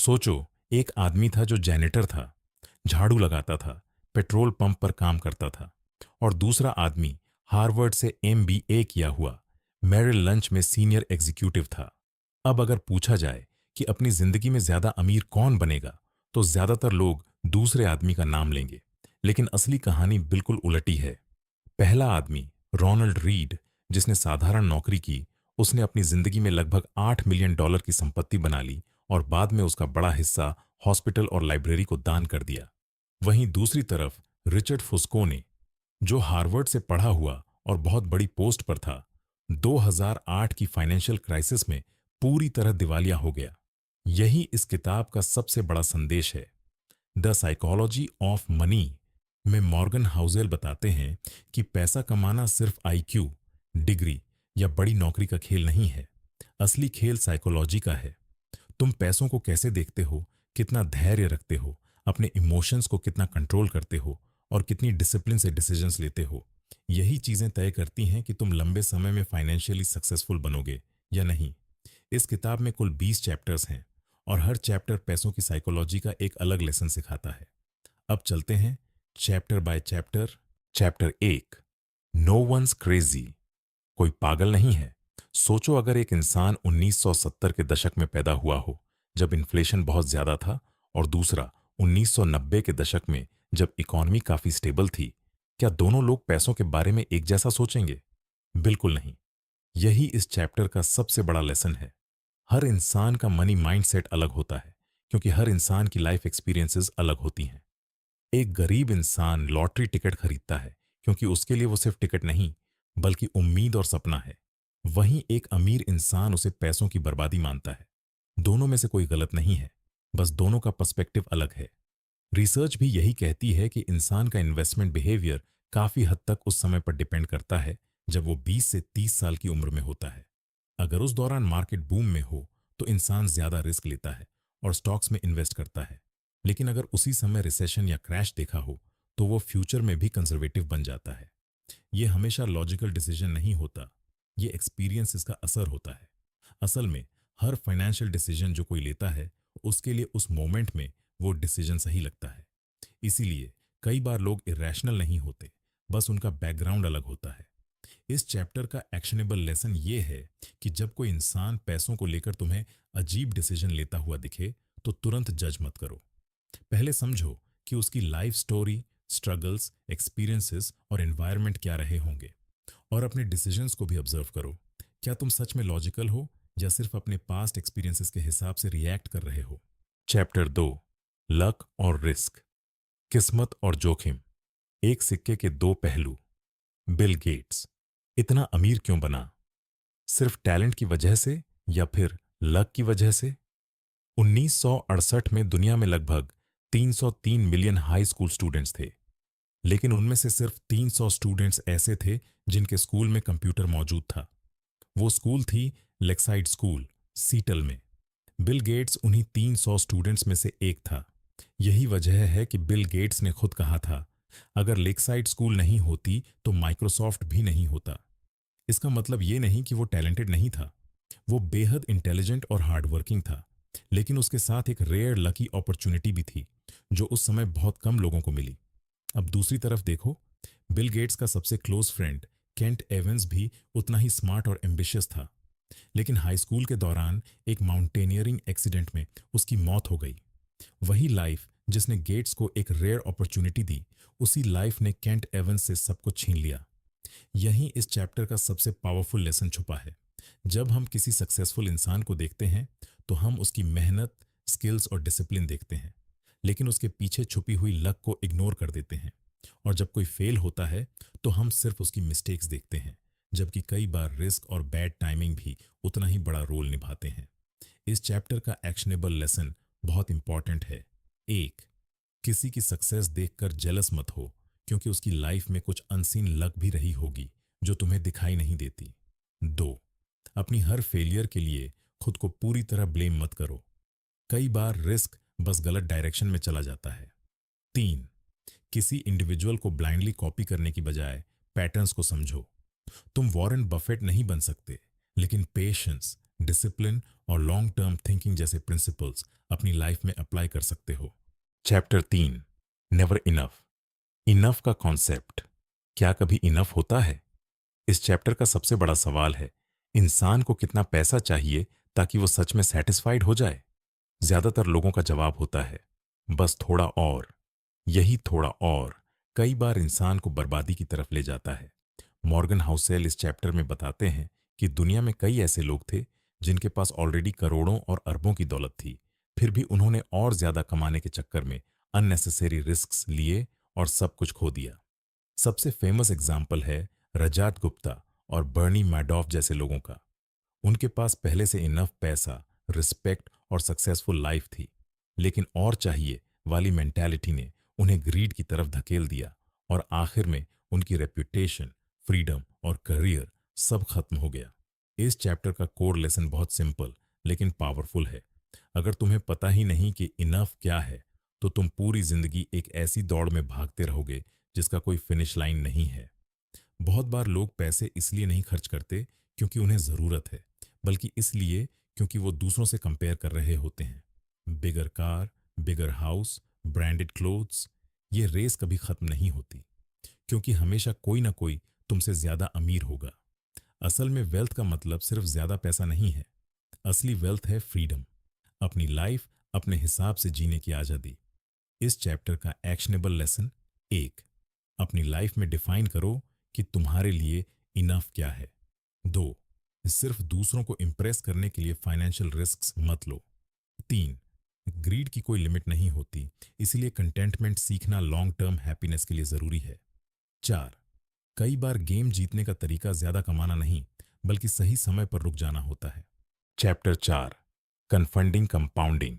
सोचो, एक आदमी था जो जैनिटर था, झाड़ू लगाता था, पेट्रोल पंप पर काम करता था, और दूसरा आदमी हार्वर्ड से एमबीए किया हुआ मेरिल लंच में सीनियर एग्जीक्यूटिव था। अब अगर पूछा जाए कि अपनी जिंदगी में ज्यादा अमीर कौन बनेगा, तो ज्यादातर लोग दूसरे आदमी का नाम लेंगे। लेकिन असली कहानी बिल्कुल उलटी है। पहला आदमी, रोनाल्ड रीड, जिसने साधारण नौकरी की, उसने अपनी जिंदगी में लगभग $8 मिलियन की संपत्ति बना ली और बाद में उसका बड़ा हिस्सा हॉस्पिटल और लाइब्रेरी को दान कर दिया। वहीं दूसरी तरफ रिचर्ड फुस्को ने, जो हार्वर्ड से पढ़ा हुआ और बहुत बड़ी पोस्ट पर था, 2008 की फाइनेंशियल क्राइसिस में पूरी तरह दिवालिया हो गया। यही इस किताब का सबसे बड़ा संदेश है। द साइकोलॉजी ऑफ मनी में मॉर्गन हाउसेल बताते हैं कि पैसा कमाना सिर्फ आईक्यू, डिग्री या बड़ी नौकरी का खेल नहीं है। असली खेल साइकोलॉजी का है। तुम पैसों को कैसे देखते हो, कितना धैर्य रखते हो, अपने इमोशंस को कितना कंट्रोल करते हो और कितनी डिसिप्लिन से डिसीजंस लेते हो। यही चीजें तय करती हैं कि तुम लंबे समय में फाइनेंशियली सक्सेसफुल बनोगे या नहीं। इस किताब में कुल 20 चैप्टर्स हैं और हर चैप्टर पैसों की साइकोलॉजी का एक अलग लेसन सिखाता है। अब चलते हैं chapter by chapter. Chapter 1, no one's crazy. कोई पागल नहीं है। सोचो, अगर एक इंसान 1970 के दशक में पैदा हुआ हो, जब इन्फ्लेशन बहुत ज्यादा था, और दूसरा 1990 के दशक में, जब इकॉनमी काफी स्टेबल थी, क्या दोनों लोग पैसों के बारे में एक जैसा सोचेंगे? बिल्कुल नहीं। यही इस चैप्टर का सबसे बड़ा लेसन है। हर इंसान का मनी माइंडसेट अलग होता है, क्योंकि हर इंसान की लाइफ एक्सपीरियंसेस अलग होती हैं। एक गरीब इंसान लॉटरी टिकट खरीदता है क्योंकि उसके लिए वो सिर्फ टिकट नहीं, बल्कि उम्मीद और सपना है। वहीं एक अमीर इंसान उसे पैसों की बर्बादी मानता है। दोनों में से कोई गलत नहीं है, बस दोनों का पर्सपेक्टिव अलग है। रिसर्च भी यही कहती है कि इंसान का इन्वेस्टमेंट बिहेवियर काफी हद तक उस समय पर डिपेंड करता है जब वो 20 से 30 साल की उम्र में होता है। अगर उस दौरान मार्केट बूम में हो, तो इंसान ज्यादा रिस्क लेता है और स्टॉक्स में इन्वेस्ट करता है। लेकिन अगर उसी समय रिसेशन या क्रैश देखा हो, तो वो फ्यूचर में भी कंजर्वेटिव बन जाता है। ये हमेशा लॉजिकल डिसीजन नहीं होता, ये एक्सपीरियंस का असर होता है। असल में हर फाइनेंशियल डिसीजन जो कोई लेता है, उसके लिए उस मोमेंट में वो डिसीजन सही लगता है। इसीलिए कई बार लोग इरेशनल नहीं होते, बस उनका बैकग्राउंड अलग होता है। इस चैप्टर का एक्शनेबल लेसन ये है कि जब कोई इंसान पैसों को लेकर तुम्हें अजीब डिसीजन लेता हुआ दिखे, तो तुरंत जज मत करो। पहले समझो कि उसकी लाइफ स्टोरी, स्ट्रगल्स, एक्सपीरियंसेस और एनवायरनमेंट क्या रहे होंगे, और अपने डिसीजंस को भी ऑब्जर्व करो। क्या तुम सच में लॉजिकल हो या सिर्फ अपने पास्ट एक्सपीरियंसेस के हिसाब से रिएक्ट कर रहे हो? चैप्टर 2, लक और रिस्क, किस्मत और जोखिम। एक सिक्के के दो पहलू। बिल गेट्स इतना अमीर क्यों बना? सिर्फ टैलेंट की वजह से या फिर लक की वजह से? 1968 में दुनिया में लगभग 303 मिलियन हाई स्कूल स्टूडेंट्स थे, लेकिन उनमें से सिर्फ 300 स्टूडेंट्स ऐसे थे जिनके स्कूल में कंप्यूटर मौजूद था। वो स्कूल थी लेक्साइड स्कूल, सीटल में। बिल गेट्स उन्हीं 300 स्टूडेंट्स में से एक था। यही वजह है कि बिल गेट्स ने खुद कहा था, अगर लेक्साइड स्कूल नहीं होती तो माइक्रोसॉफ्ट भी नहीं होता। इसका मतलब ये नहीं कि वो टैलेंटेड नहीं था। वो बेहद इंटेलिजेंट और हार्ड वर्किंग था, लेकिन उसके साथ एक रेयर लकी अपॉर्चुनिटी भी थी, जो उस समय बहुत कम लोगों को मिली। अब दूसरी तरफ देखो, बिल गेट्स का सबसे क्लोज फ्रेंड केंट एवंस भी उतना ही स्मार्ट और एम्बिशियस था, लेकिन हाई स्कूल के दौरान एक माउंटेनियरिंग एक्सीडेंट में उसकी मौत हो गई। वही लाइफ जिसने गेट्स को एक रेयर अपॉर्चुनिटी दी, उसी लाइफ ने केंट एवंस से सब कुछ छीन लिया। यहीं इस चैप्टर का सबसे पावरफुल लेसन छुपा है। जब हम किसी सक्सेसफुल इंसान को देखते हैं, तो हम उसकी मेहनत, स्किल्स और डिसिप्लिन देखते हैं, लेकिन उसके पीछे छुपी हुई लक को इग्नोर कर देते हैं। और जब कोई फेल होता है, तो हम सिर्फ उसकी मिस्टेक्स देखते हैं, जबकि कई बार रिस्क और बैड टाइमिंग भी उतना ही बड़ा रोल निभाते हैं। इस चैप्टर का एक्शनेबल लेसन बहुत इंपॉर्टेंट है। 1, किसी की सक्सेस देखकर जेलस मत हो, क्योंकि उसकी लाइफ में कुछ अनसीन लक भी रही होगी जो तुम्हें दिखाई नहीं देती। 2, अपनी हर फेलियर के लिए खुद को पूरी तरह ब्लेम मत करो। कई बार रिस्क बस गलत डायरेक्शन में चला जाता है। 3, किसी इंडिविजुअल को ब्लाइंडली कॉपी करने की बजाय पैटर्न्स को समझो। तुम वॉरेन बफेट नहीं बन सकते, लेकिन पेशेंस, डिसिप्लिन और लॉन्ग टर्म थिंकिंग जैसे प्रिंसिपल्स अपनी लाइफ में अप्लाई कर सकते हो। Chapter 3, never enough. इनफ का कॉन्सेप्ट, क्या कभी इनफ होता है? इस चैप्टर का सबसे बड़ा सवाल है, इंसान को कितना पैसा चाहिए ताकि वो सच में सेटिस्फाइड हो जाए? ज्यादातर लोगों का जवाब होता है, बस थोड़ा और। यही थोड़ा और कई बार इंसान को बर्बादी की तरफ ले जाता है। मॉर्गन हाउसेल इस चैप्टर में बताते हैं कि दुनिया में कई ऐसे लोग थे जिनके पास ऑलरेडी करोड़ों और अरबों की दौलत थी, फिर भी उन्होंने और ज्यादा कमाने के चक्कर में अननेसेसरी रिस्क्स लिए और सब कुछ खो दिया। सबसे फेमस एग्जाम्पल है रजात गुप्ता और बर्नी मैडॉफ जैसे लोगों का। उनके पास पहले से इनफ पैसा, रिस्पेक्ट और सक्सेसफुल लाइफ थी, लेकिन और चाहिए वाली मेंटालिटी ने उन्हें ग्रीड की तरफ धकेल दिया और आखिर में उनकी रेप्यूटेशन, फ्रीडम और करियर सब खत्म हो गया। इस चैप्टर का कोर लेसन बहुत सिंपल लेकिन पावरफुल है। अगर तुम्हें पता ही नहीं कि इनफ क्या है, तो तुम पूरी जिंदगी एक ऐसी दौड़ में भागते रहोगे जिसका कोई फिनिश लाइन नहीं है। बहुत बार लोग पैसे इसलिए नहीं खर्च करते क्योंकि उन्हें जरूरत है, बल्कि इसलिए क्योंकि वो दूसरों से कंपेयर कर रहे होते हैं। बिगर कार, बिगर हाउस, ब्रांडेड क्लोथ्स, ये रेस कभी खत्म नहीं होती, क्योंकि हमेशा कोई ना कोई तुमसे ज्यादा अमीर होगा। असल में वेल्थ का मतलब सिर्फ ज्यादा पैसा नहीं है। असली वेल्थ है फ्रीडम, अपनी लाइफ अपने हिसाब से जीने की आजादी। इस चैप्टर का एक्शनेबल लेसन: 1, अपनी लाइफ में डिफाइन करो कि तुम्हारे लिए इनफ क्या है। 2, सिर्फ दूसरों को इंप्रेस करने के लिए फाइनेंशियल रिस्क्स मत लो। 3, ग्रीड की कोई लिमिट नहीं होती, इसलिए कंटेंटमेंट सीखना लॉन्ग टर्म हैप्पीनेस के लिए जरूरी है। 4, कई बार गेम जीतने का तरीका ज्यादा कमाना नहीं, बल्कि सही समय पर रुक जाना होता है। Chapter 4, कन्फंडिंग compounding.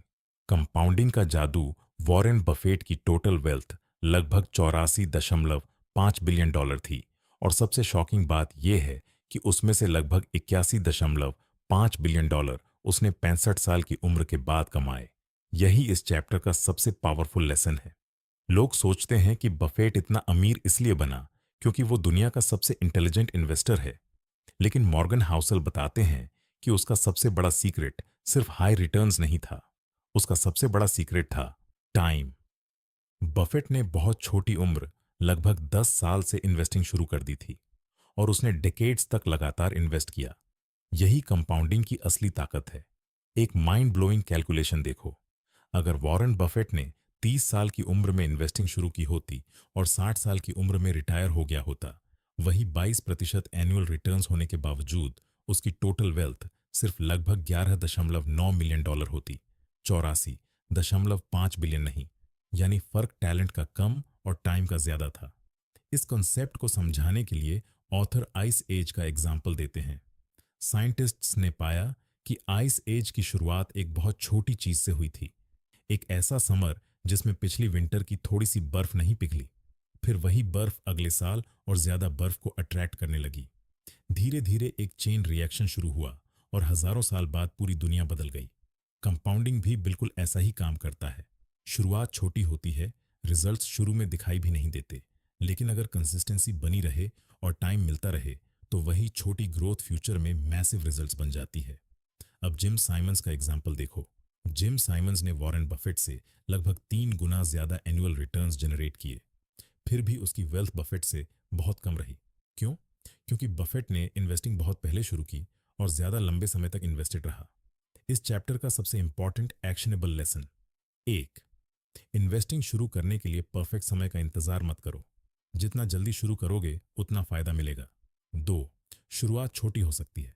कंपाउंडिंग का जादू। वॉरेन बफेट की टोटल वेल्थ लगभग 84.5 बिलियन डॉलर थी, और सबसे शॉकिंग बात यह है कि उसमें से लगभग 81.5 बिलियन डॉलर उसने 65 साल की उम्र के बाद कमाए। यही इस चैप्टर का सबसे पावरफुल लेसन है। लोग सोचते हैं कि बफेट इतना अमीर इसलिए बना क्योंकि वो दुनिया का सबसे इंटेलिजेंट इन्वेस्टर है, लेकिन मॉर्गन हाउसल बताते हैं कि उसका सबसे बड़ा सीक्रेट सिर्फ हाई रिटर्न्स नहीं था, उसका सबसे बड़ा सीक्रेट था टाइम। बफेट ने बहुत छोटी उम्र, लगभग 10 साल से इन्वेस्टिंग शुरू कर दी थी, और उसने डेकेड्स तक लगातार इन्वेस्ट किया। यही कंपाउंडिंग की असली ताकत है। एक माइंड ब्लोइंग कैलकुलेशन देखो, अगर वॉरेन बफेट ने 30 साल की उम्र में इन्वेस्टिंग शुरू की होती और 60 साल की उम्र में रिटायर हो गया होता, वही 22% एनुअल रिटर्न्स होने के बावजूद उसकी टोटल वेल्थ सिर्फ लगभग 11.9 मिलियन डॉलर होती, 84.5 बिलियन नहीं। यानी फर्क टैलेंट का कम और टाइम का ज्यादा था। इस कॉन्सेप्ट को समझाने के लिए ऑथर आइस एज का एग्जाम्पल देते हैं। साइंटिस्ट्स ने पाया कि आइस एज की शुरुआत एक बहुत छोटी चीज से हुई थी, एक ऐसा समर जिसमें पिछली विंटर की थोड़ी सी बर्फ नहीं पिघली। फिर वही बर्फ अगले साल और ज्यादा बर्फ को अट्रैक्ट करने लगी। धीरे धीरे एक चेन रिएक्शन शुरू हुआ और हजारों साल बाद पूरी दुनिया बदल गई। कंपाउंडिंग भी बिल्कुल ऐसा ही काम करता है। शुरुआत छोटी होती है, रिजल्ट्स शुरू में दिखाई भी नहीं देते, लेकिन अगर कंसिस्टेंसी बनी रहे और टाइम मिलता रहे तो वही छोटी ग्रोथ फ्यूचर में मैसिव रिजल्ट्स बन जाती है। अब जिम साइमंस का एग्जाम्पल देखो। जिम साइमंस ने वॉरेन बफेट से लगभग 3 गुना ज्यादा एनुअल रिटर्न्स जनरेट किए, फिर भी उसकी वेल्थ बफेट से बहुत कम रही। क्यों? क्योंकि बफेट ने इन्वेस्टिंग बहुत पहले शुरू की और ज्यादा लंबे समय तक इन्वेस्टेड रहा। इस चैप्टर का सबसे इंपॉर्टेंट एक्शनेबल लेसन: 1, इन्वेस्टिंग शुरू करने के लिए परफेक्ट समय का इंतजार मत करो, जितना जल्दी शुरू करोगे उतना फायदा मिलेगा। 2, शुरुआत छोटी हो सकती है,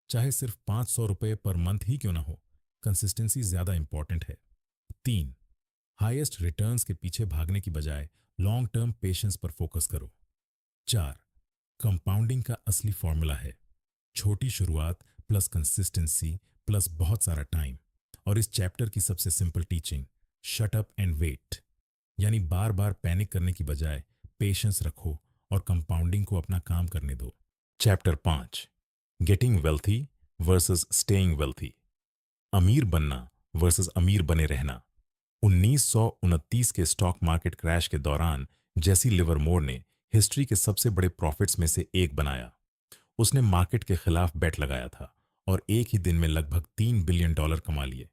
चाहे सिर्फ 500 रुपये पर मंथ ही क्यों ना हो, कंसिस्टेंसी ज्यादा इंपॉर्टेंट है। 3, हाईएस्ट रिटर्न्स के पीछे भागने की बजाय लॉन्ग टर्म पेशेंस पर फोकस करो। 4, कंपाउंडिंग का असली फॉर्मूला है छोटी शुरुआत प्लस कंसिस्टेंसी प्लस बहुत सारा टाइम। और इस चैप्टर की सबसे simple teaching: shut up and wait. यानी बार बार पैनिक करने की बजाय पेशेंस रखो और कंपाउंडिंग को अपना काम करने दो। Chapter 5, getting wealthy versus staying wealthy. अमीर बनना वर्सेस अमीर बने रहना। 1929 के स्टॉक मार्केट क्रैश के दौरान जेसी लिवरमोर ने हिस्ट्री के सबसे बड़े प्रॉफिट्स में से एक बनाया। उसने मार्केट के खिलाफ बेट लगाया था और एक ही दिन में लगभग $3 बिलियन कमा लिए।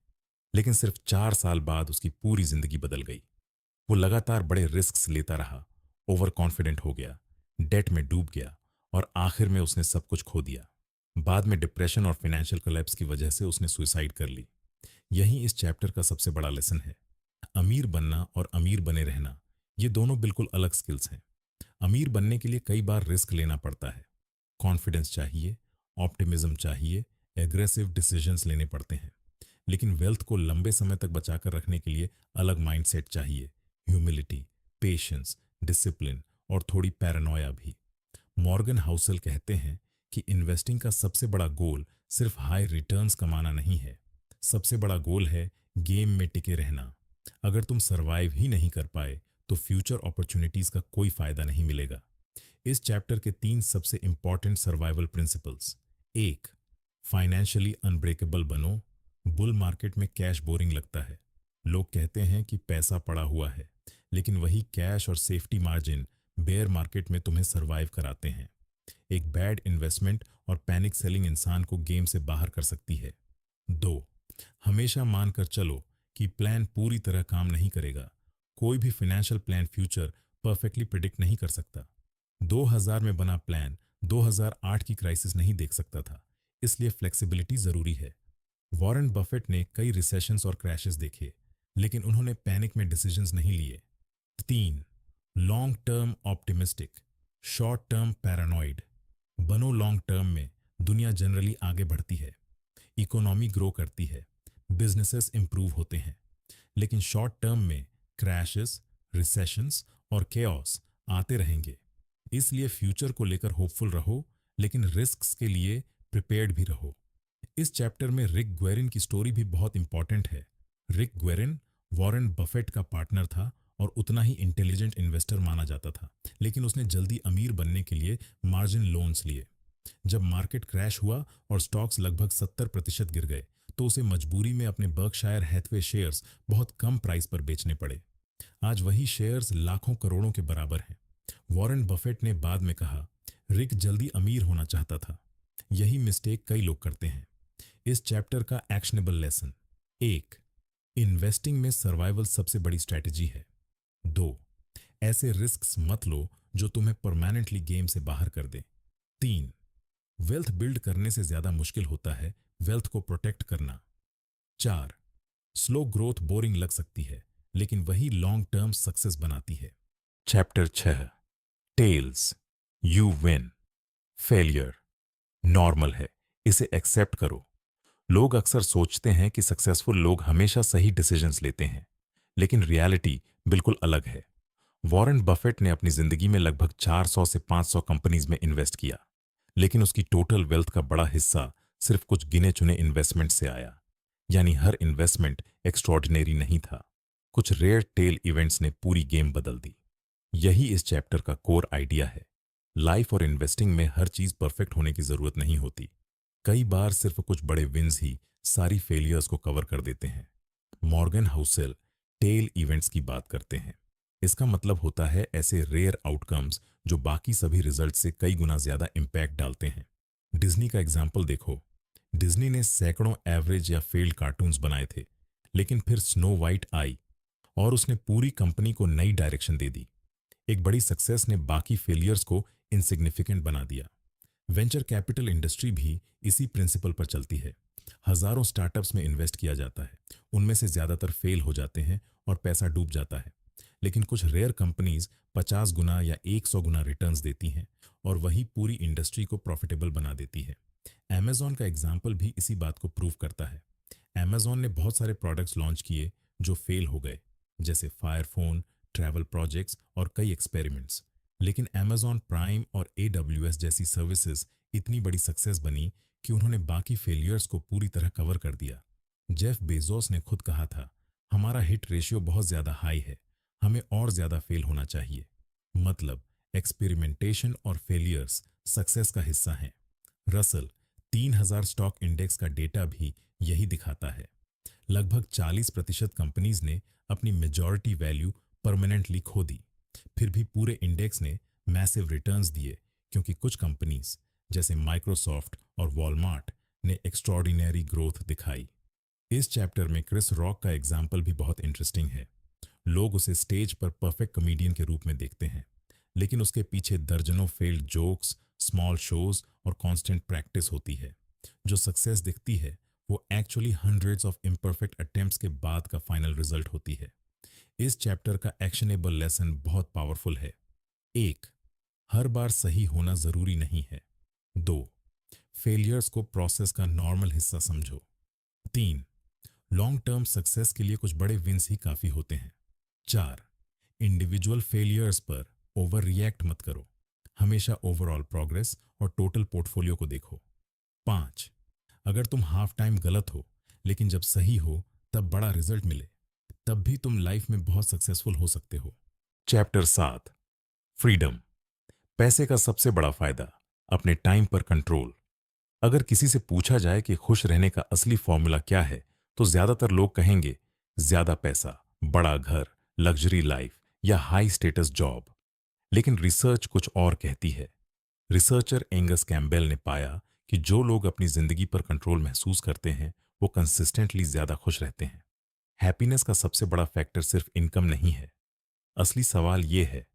लेकिन सिर्फ 4 साल बाद उसकी पूरी जिंदगी बदल गई। वो लगातार बड़े रिस्क्स लेता रहा, ओवर कॉन्फिडेंट हो गया, डेट में डूब गया और आखिर में उसने सब कुछ खो दिया। बाद में डिप्रेशन और फाइनेंशियल कोलैप्स की वजह से उसने सुसाइड कर ली। यही इस चैप्टर का सबसे बड़ा लेसन है। अमीर बनना और अमीर बने रहना, ये दोनों बिल्कुल अलग स्किल्स हैं। अमीर बनने के लिए कई बार रिस्क लेना पड़ता है, कॉन्फिडेंस चाहिए, ऑप्टिमिज्म चाहिए, एग्रेसिव डिसीजंस लेने पड़ते हैं। लेकिन वेल्थ को लंबे समय तक बचाकर रखने के लिए अलग माइंडसेट चाहिए, ह्यूमिलिटी, पेशेंस, डिसिप्लिन और थोड़ी पैरानोया भी। मॉर्गन हाउसल कहते हैं कि इन्वेस्टिंग का सबसे बड़ा गोल सिर्फ हाई रिटर्न्स कमाना नहीं है, सबसे बड़ा गोल है गेम में टिके रहना। अगर तुम सरवाइव ही नहीं कर पाए तो फ्यूचर अपॉर्चुनिटीज का कोई फायदा नहीं मिलेगा। इस चैप्टर के 3 सबसे important survival principles. 1, financially unbreakable बनो। बुल मार्केट में कैश बोरिंग लगता है। लोग कहते हैं कि पैसा पड़ा हुआ है, लेकिन वही कैश और सेफ्टी मार्जिन बेयर मार्केट में तुम्हें सरवाइव कराते हैं। एक बैड इन्वेस्टमेंट और पैनिक सेलिंग इंसान को गेम से बाहर कर सकती है। 2, हमेशा मानकर चलो कि प्लान पूरी तरह काम नहीं करेगा। कोई भी financial plan future perfectly predict नहीं कर सकता। 2000 में बना प्लान 2008 की क्राइसिस नहीं देख सकता था, इसलिए फ्लेक्सिबिलिटी जरूरी है। वॉरेन बफेट ने कई रिसेशंस और क्रैशेस देखे, लेकिन उन्होंने पैनिक में डिसीजंस नहीं लिए। 3, long term optimistic, short term paranoid. बनो लॉन्ग टर्म में दुनिया जनरली आगे बढ़ती है, इकोनॉमी ग्रो करती है, बिजनेसेस इंप्रूव होते हैं। लेकिन शॉर्ट टर्म में क्रैशेस, रिसेशंस और केओस आते रहेंगे। इसलिए फ्यूचर को लेकर होपफुल रहो, लेकिन रिस्क्स के लिए प्रिपेयर्ड भी रहो। इस चैप्टर में रिक ग्वेरिन की स्टोरी भी बहुत इंपॉर्टेंट है। रिक ग्वेरिन वॉरेन बफेट का पार्टनर था और उतना ही इंटेलिजेंट इन्वेस्टर माना जाता था, लेकिन उसने जल्दी अमीर बनने के लिए मार्जिन लोन्स लिए। जब मार्केट क्रैश हुआ और स्टॉक्स लगभग 70% गिर गए, तो उसे मजबूरी में अपने बर्कशायर हैथवे शेयर्स बहुत कम प्राइस पर बेचने पड़े। आज वही शेयर्स लाखों करोड़ों के बराबर हैं। वॉरेन बफेट ने बाद में कहा, रिक जल्दी अमीर होना चाहता था। यही मिस्टेक कई लोग करते हैं। इस चैप्टर का एक्शनेबल लेसन। 1, इन्वेस्टिंग में सर्वाइवल सबसे बड़ी स्ट्रैटेजी है। 2, ऐसे रिस्क्स मत लो जो तुम्हें परमानेंटली गेम से बाहर कर दे। 3, वेल्थ बिल्ड करने से ज्यादा मुश्किल होता है वेल्थ को प्रोटेक्ट करना। 4, स्लो ग्रोथ बोरिंग लग सकती है, लेकिन वही लॉन्ग टर्म सक्सेस बनाती है। Chapter 6, tails, you win. Failure normal है, इसे एक्सेप्ट करो। लोग अक्सर सोचते हैं कि सक्सेसफुल लोग हमेशा सही डिसीजंस लेते हैं, लेकिन रियलिटी बिल्कुल अलग है। वॉरेन बफेट ने अपनी जिंदगी में लगभग 400 से 500 कंपनीज में इन्वेस्ट किया, लेकिन उसकी टोटल वेल्थ का बड़ा हिस्सा सिर्फ कुछ गिने चुने इन्वेस्टमेंट से आया। यानी हर इन्वेस्टमेंट एक्स्ट्रॉर्डिनरी नहीं था। कुछ रेयर टेल इवेंट्स ने पूरी गेम बदल दी। यही इस चैप्टर का कोर आइडिया है। लाइफ और इन्वेस्टिंग में हर चीज परफेक्ट होने की जरूरत नहीं होती। कई बार सिर्फ कुछ बड़े विन्स ही सारी फेलियर्स को कवर कर देते हैं। मॉर्गन हाउसेल टेल इवेंट्स की बात करते हैं। इसका मतलब होता है ऐसे रेयर आउटकम्स जो बाकी सभी रिजल्ट से कई गुना ज्यादा इंपैक्ट डालते हैं। डिज्नी का एग्जाम्पल देखो। डिज्नी ने सैकड़ों एवरेज या फेल्ड कार्टून्स बनाए थे, लेकिन फिर स्नो वाइट आई और उसने पूरी कंपनी को नई डायरेक्शन दे दी। एक बड़ी सक्सेस ने बाकी फेलियर्स को इनसिग्निफिकेंट बना दिया। वेंचर कैपिटल इंडस्ट्री भी इसी प्रिंसिपल पर चलती है। हजारों स्टार्टअप्स में इन्वेस्ट किया जाता है, उनमें से ज्यादातर फेल हो जाते हैं और पैसा डूब जाता है। लेकिन कुछ रेयर कंपनीज 50 गुना या 100 गुना रिटर्न्स देती हैं और वही पूरी इंडस्ट्री को प्रॉफिटेबल बना देती है। अमेज़न का एग्जाम्पल भी इसी बात को प्रूव करता है। अमेज़न ने बहुत सारे प्रोडक्ट्स लॉन्च किए जो फेल हो गए, जैसे फायर फोन, ट्रैवल प्रोजेक्ट्स और कई एक्सपेरिमेंट्स। लेकिन अमेज़न प्राइम और AWS जैसी सर्विसेज इतनी बड़ी सक्सेस बनी कि उन्होंने बाकी फेलियर्स को पूरी तरह कवर कर दिया। जेफ बेजोस ने खुद कहा था, हमारा हिट रेशियो बहुत ज्यादा हाई है, हमें और ज्यादा फेल होना चाहिए। मतलब एक्सपेरिमेंटेशन और फेलियर्स सक्सेस का हिस्सा हैं। रसल 3000 स्टॉक इंडेक्स का डेटा भी यही दिखाता है। लगभग 40% कंपनीज ने अपनी मेजॉरिटी वैल्यू परमानेंटली खो दी। फिर भी पूरे इंडेक्स ने मैसिव रिटर्न्स दिए, क्योंकि कुछ कंपनीज जैसे माइक्रोसॉफ्ट और वॉलमार्ट ने एक्स्ट्रॉर्डिनरी ग्रोथ दिखाई। इस चैप्टर में क्रिस रॉक का एग्जाम्पल भी बहुत इंटरेस्टिंग है। लोग उसे स्टेज पर परफेक्ट कॉमेडियन के रूप में देखते हैं, लेकिन उसके पीछे दर्जनों फेल्ड जोक्स, स्मॉल शोज और कांस्टेंट प्रैक्टिस होती है। जो सक्सेस दिखती है वो actually hundreds of imperfect attempts के बाद का फाइनल रिजल्ट होती है। इस चैप्टर का एक्शनेबल लेसन बहुत पावरफुल है। 1. हर बार सही होना जरूरी नहीं है। 2. फेलियर्स को प्रोसेस का नॉर्मल हिस्सा समझो। 3. लॉन्ग टर्म सक्सेस के लिए कुछ बड़े विंस ही काफी होते हैं। 4. इंडिविजुअल फेलियर्स पर ओवर रिएक्ट मत करो, हमेशा ओवरऑल प्रोग्रेस और टोटल पोर्टफोलियो को देखो। 5. अगर तुम हाफ टाइम गलत हो, लेकिन जब सही हो तब बड़ा रिजल्ट मिले, तब भी तुम लाइफ में बहुत सक्सेसफुल हो सकते हो। Chapter 7, freedom. पैसे का सबसे बड़ा फायदा, अपने टाइम पर कंट्रोल। अगर किसी से पूछा जाए कि खुश रहने का असली फॉर्मूला क्या है, तो ज्यादातर लोग कहेंगे ज्यादा पैसा, बड़ा घर, लग्जरी लाइफ या हाई स्टेटस जॉब। लेकिन रिसर्च कुछ और कहती है। रिसर्चर एंगस कैम्बेल ने पाया कि जो लोग अपनी जिंदगी पर कंट्रोल महसूस करते हैं वो कंसिस्टेंटली ज्यादा खुश रहते हैं। हैप्पीनेस का सबसे बड़ा फैक्टर सिर्फ इनकम नहीं है। असली सवाल ये है,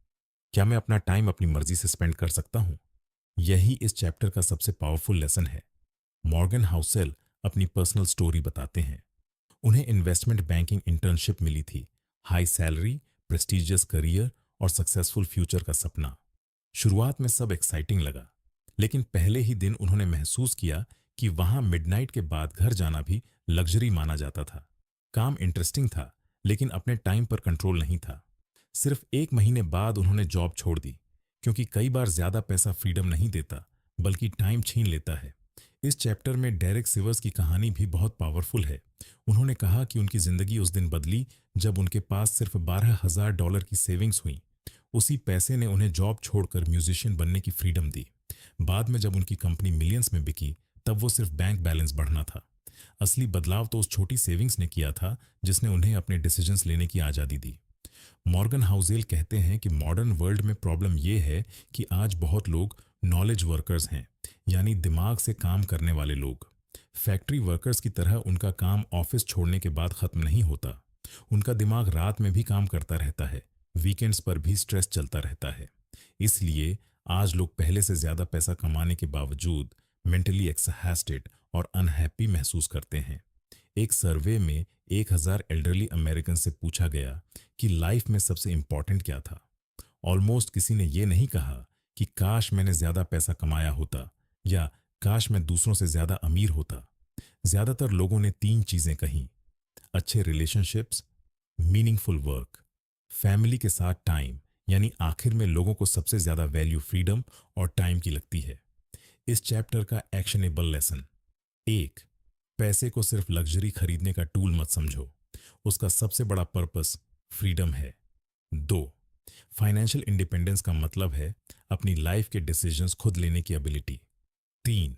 क्या मैं अपना टाइम अपनी मर्जी से स्पेंड कर सकता हूं? यही इस चैप्टर का सबसे पावरफुल लेसन है। मॉर्गन हाउसेल अपनी पर्सनल स्टोरी बताते हैं। उन्हें इन्वेस्टमेंट बैंकिंग इंटर्नशिप मिली थी, हाई सैलरी, प्रेस्टिजियस करियर और सक्सेसफुल फ्यूचर का सपना। शुरुआत में सब एक्साइटिंग लगा, लेकिन पहले ही दिन उन्होंने महसूस किया कि वहां मिडनाइट के बाद घर जाना भी लग्जरी माना जाता था। काम इंटरेस्टिंग था, लेकिन अपने टाइम पर कंट्रोल नहीं था। सिर्फ 1 महीने बाद उन्होंने जॉब छोड़ दी, क्योंकि कई बार ज्यादा पैसा फ्रीडम नहीं देता, बल्कि टाइम छीन लेता है। इस चैप्टर में डेरेक सिवर्स की कहानी भी बहुत पावरफुल है। उन्होंने कहा कि उनकी जिंदगी उस दिन बदली जब उनके पास सिर्फ $12,000 की सेविंग्स हुई। उसी पैसे ने उन्हें जॉब छोड़कर म्यूजिशियन बनने की फ्रीडम दी। बाद में जब उनकी कंपनी मिलियंस में बिकी, तब वो सिर्फ बैंक बैलेंस बढ़ना था। असली बदलाव तो उस छोटी सेविंग्स ने किया था, जिसने उन्हें अपने डिसीजंस लेने की आज़ादी दी। मॉर्गन हाउसेल कहते हैं कि मॉडर्न वर्ल्ड में प्रॉब्लम यह है कि आज बहुत लोग नॉलेज वर्कर्स हैं, यानी दिमाग से काम करने वाले लोग। फैक्ट्री वर्कर्स की तरह उनका काम ऑफिस छोड़ने के बाद खत्म नहीं होता। उनका दिमाग रात में भी काम करता रहता है, वीकेंड्स पर भी स्ट्रेस चलता रहता है। इसलिए आज लोग पहले से ज्यादा पैसा कमाने के बावजूद मेंटली एक्सहॉस्टेड और अनहैप्पी महसूस करते हैं। एक सर्वे में 1,000 एल्डरली अमेरिकन से पूछा गया कि लाइफ में सबसे इंपॉर्टेंट क्या था। ऑलमोस्ट किसी ने यह नहीं कहा कि काश मैंने ज्यादा पैसा कमाया होता या काश मैं दूसरों से ज्यादा अमीर होता। ज्यादातर लोगों ने 3 चीजें कही: अच्छे रिलेशनशिप्स, मीनिंगफुल वर्क, फैमिली के साथ टाइम। यानी आखिर में लोगों को सबसे ज्यादा वैल्यू फ्रीडम और टाइम की लगती है। इस चैप्टर का एक्शनेबल लेसन: 1. पैसे को सिर्फ लग्जरी खरीदने का टूल मत समझो, उसका सबसे बड़ा पर्पस फ्रीडम है। 2. फाइनेंशियल इंडिपेंडेंस का मतलब है अपनी लाइफ के डिसीजंस खुद लेने की एबिलिटी। 3.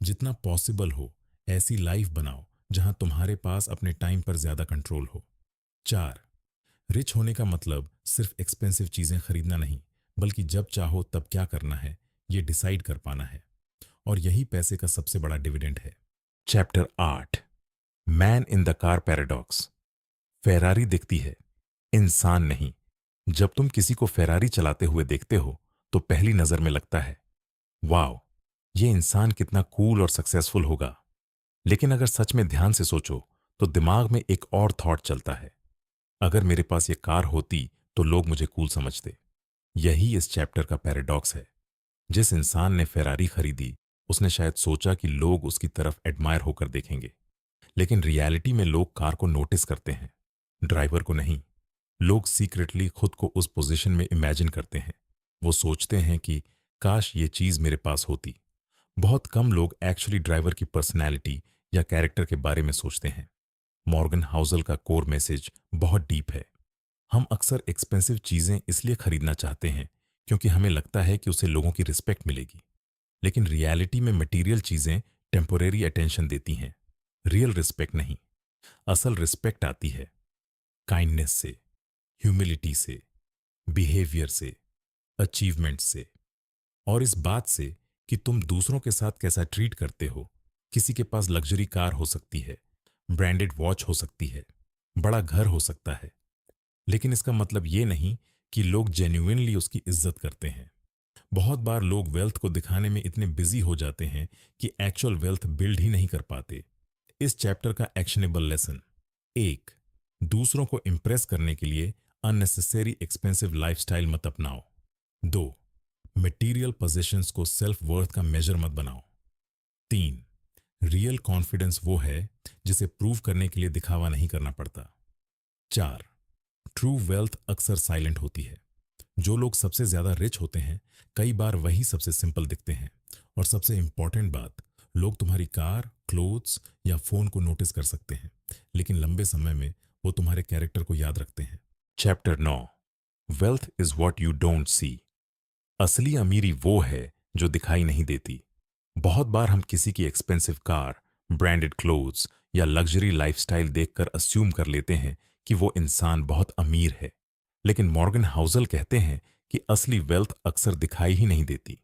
जितना पॉसिबल हो ऐसी लाइफ बनाओ जहां तुम्हारे पास अपने टाइम पर ज्यादा कंट्रोल हो। 4. रिच होने का मतलब सिर्फ एक्सपेंसिव चीजें खरीदना नहीं, बल्कि जब चाहो तब क्या करना है ये डिसाइड कर पाना है। और यही पैसे का सबसे बड़ा डिविडेंड है। Chapter 8, man in the car paradox. Ferrari दिखती है, इंसान नहीं। जब तुम किसी को फेरारी चलाते हुए देखते हो तो पहली नजर में लगता है, वाओ, ये इंसान कितना कूल और सक्सेसफुल होगा। लेकिन अगर सच में ध्यान से सोचो तो दिमाग में एक और थॉट चलता है, अगर मेरे पास ये कार होती तो लोग मुझे कूल समझते। यही इस चैप्टर का पैराडॉक्स है। जिस इंसान ने फेरारी खरीदी उसने शायद सोचा कि लोग उसकी तरफ एडमायर होकर देखेंगे, लेकिन रियलिटी में लोग कार को नोटिस करते हैं, ड्राइवर को नहीं। लोग सीक्रेटली खुद को उस पोजीशन में इमेजिन करते हैं। वो सोचते हैं कि काश ये चीज मेरे पास होती। बहुत कम लोग एक्चुअली ड्राइवर की पर्सनैलिटी या कैरेक्टर के बारे में सोचते हैं। मॉर्गन हाउसेल का कोर मैसेज बहुत डीप है। हम अक्सर एक्सपेंसिव चीजें इसलिए खरीदना चाहते हैं क्योंकि हमें लगता है कि उसे लोगों की रिस्पेक्ट मिलेगी, लेकिन रियलिटी में मटेरियल चीजें टेम्पोरेरी अटेंशन देती हैं, रियल रिस्पेक्ट नहीं। असल रिस्पेक्ट आती है काइंडनेस से, ह्यूमिलिटी से, बिहेवियर से, अचीवमेंट से, और इस बात से कि तुम दूसरों के साथ कैसा ट्रीट करते हो। किसी के पास लग्जरी कार हो सकती है, ब्रांडेड वॉच हो सकती है, बड़ा घर हो सकता है, लेकिन इसका मतलब ये नहीं कि लोग जेन्युइनली उसकी इज्जत करते हैं। बहुत बार लोग वेल्थ को दिखाने में इतने बिजी हो जाते हैं कि एक्चुअल वेल्थ बिल्ड ही नहीं कर पाते। इस चैप्टर का एक्शनेबल लेसन: एक, दूसरों को इम्प्रेस करने के लिए अननेसेसरी एक्सपेंसिव लाइफस्टाइल मत अपनाओ। दो, मटेरियल पोजेशंस को सेल्फ वर्थ का मेजर मत बनाओ। तीन, रियल कॉन्फिडेंस वो है जिसे प्रूव करने के लिए दिखावा नहीं करना पड़ता। चार, ट्रू वेल्थ अक्सर साइलेंट होती है। जो लोग सबसे ज्यादा रिच होते हैं कई बार वही सबसे सिंपल दिखते हैं। और सबसे इंपॉर्टेंट बात, लोग तुम्हारी कार, क्लोथ्स या फोन को नोटिस कर सकते हैं, लेकिन लंबे समय में वो तुम्हारे कैरेक्टर को याद रखते हैं। Chapter 9, wealth is what you don't see. असली अमीरी वो है जो दिखाई नहीं देती। बहुत बार हम किसी की एक्सपेंसिव कार, ब्रांडेड क्लोथ्स या लग्जरी लाइफस्टाइल देखकर अस्यूम कर लेते हैं कि वो इंसान बहुत अमीर है। लेकिन मॉर्गन हाउसल कहते हैं कि असली वेल्थ अक्सर दिखाई ही नहीं देती।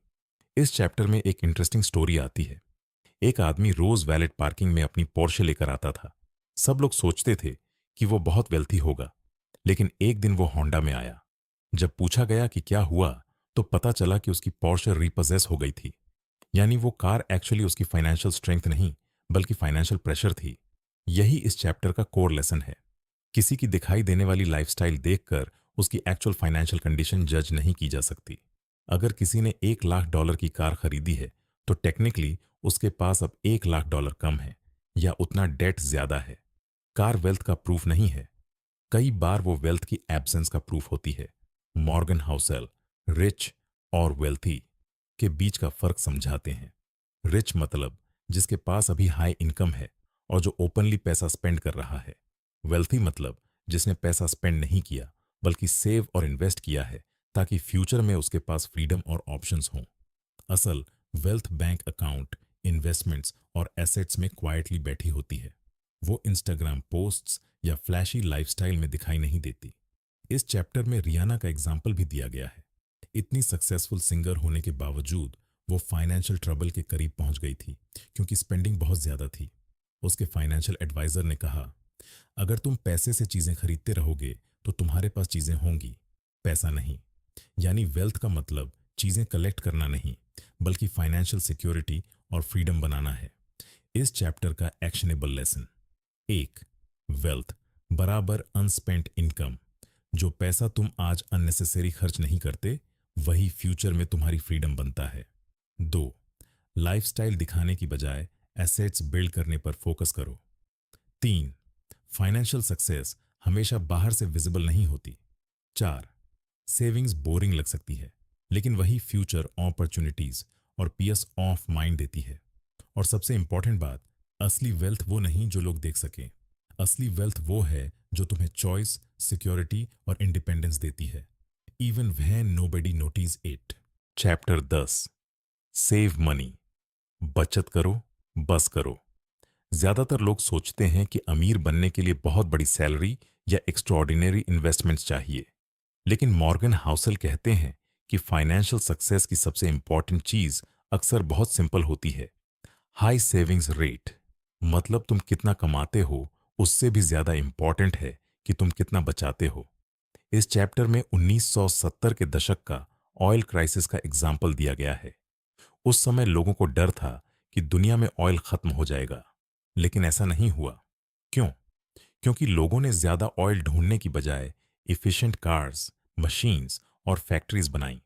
इस चैप्टर में एक इंटरेस्टिंग स्टोरी आती है। एक आदमी रोज वैलेट पार्किंग में अपनी पोर्शे लेकर आता था। सब लोग सोचते थे कि वो बहुत वेल्थी होगा, लेकिन एक दिन वो होंडा में आया। जब पूछा गया कि क्या हुआ, तो पता चला कि उसकी पोर्शे रिपोजेस हो गई थी। यानी वो कार एक्चुअली उसकी फाइनेंशियल स्ट्रेंथ नहीं, बल्कि फाइनेंशियल प्रेशर थी। यही इस चैप्टर का कोर लेसन है। किसी की दिखाई देने वाली लाइफस्टाइल देखकर उसकी एक्चुअल फाइनेंशियल कंडीशन जज नहीं की जा सकती। अगर किसी ने $1 लाख की कार खरीदी है, तो टेक्निकली उसके पास अब $1 लाख कम है या उतना डेट ज्यादा है। कार वेल्थ का प्रूफ नहीं है, कई बार वो वेल्थ की एब्सेंस का प्रूफ होती है। मॉर्गन हाउसेल रिच और वेल्थी के बीच का फर्क समझाते हैं। रिच मतलब जिसके पास अभी हाई इनकम है और जो ओपनली पैसा स्पेंड कर रहा है। वेल्थी मतलब जिसने पैसा स्पेंड नहीं किया, बल्कि सेव और इन्वेस्ट किया है ताकि फ्यूचर में उसके पास फ्रीडम और ऑप्शंस हों। असल वेल्थ बैंक अकाउंट, इन्वेस्टमेंट्स और एसेट्स में क्वाइटली बैठी होती है। वो इंस्टाग्राम पोस्ट्स या फ्लैशी लाइफस्टाइल में दिखाई नहीं देती। इस चैप्टर में रियाना का एग्जाम्पल भी दिया गया है। इतनी सक्सेसफुल सिंगर होने के बावजूद वो फाइनेंशियल ट्रबल के करीब पहुंच गई थी, क्योंकि स्पेंडिंग बहुत ज्यादा थी। उसके फाइनेंशियल एडवाइजर ने कहा, अगर तुम पैसे से चीजें खरीदते रहोगे तो तुम्हारे पास चीजें होंगी, पैसा नहीं। यानी वेल्थ का मतलब चीजें कलेक्ट करना नहीं, बल्कि फाइनेंशियल सिक्योरिटी और फ्रीडम बनाना है। इस चैप्टर का एक्शनेबल लेसन: एक, वेल्थ बराबर अनस्पेंट इनकम। जो पैसा तुम आज अननेसेसरी खर्च नहीं करते, वही फ्यूचर में तुम्हारी फ्रीडम बनता है। दो, लाइफस्टाइल दिखाने की बजाय एसेट्स बिल्ड करने पर फोकस करो। तीन, फाइनेंशियल सक्सेस हमेशा बाहर से विजिबल नहीं होती। चार, सेविंग्स बोरिंग लग सकती है, लेकिन वही फ्यूचर अपॉर्चुनिटीज और पीस ऑफ माइंड देती है। और सबसे इंपॉर्टेंट बात, असली वेल्थ वो नहीं जो लोग देख सकें। असली वेल्थ वो है जो तुम्हें चॉइस, सिक्योरिटी और इंडिपेंडेंस देती है, even when nobody notice it. Chapter 10, save money. बचत करो, बस करो। ज्यादातर लोग सोचते हैं कि अमीर बनने के लिए बहुत बड़ी सैलरी या एक्स्ट्रॉर्डिनरी इन्वेस्टमेंट्स चाहिए। लेकिन मॉर्गन हाउसल कहते हैं कि फाइनेंशियल सक्सेस की सबसे इंपॉर्टेंट चीज अक्सर बहुत सिंपल होती है। हाई सेविंग्स रेट, मतलब तुम कितना कमाते हो उससे भी ज्यादा इंपॉर्टेंट है कि तुम कितना बचाते हो। इस चैप्टर में 1970 के दशक का ऑयल क्राइसिस का एग्जाम्पल दिया गया है। उस समय लोगों को डर था कि दुनिया में ऑयल खत्म हो जाएगा, लेकिन ऐसा नहीं हुआ। क्यों? क्योंकि लोगों ने ज्यादा ऑयल ढूंढने की बजाय इफिशिएंट कार्स, मशीन्स और फैक्ट्रीज बनाई।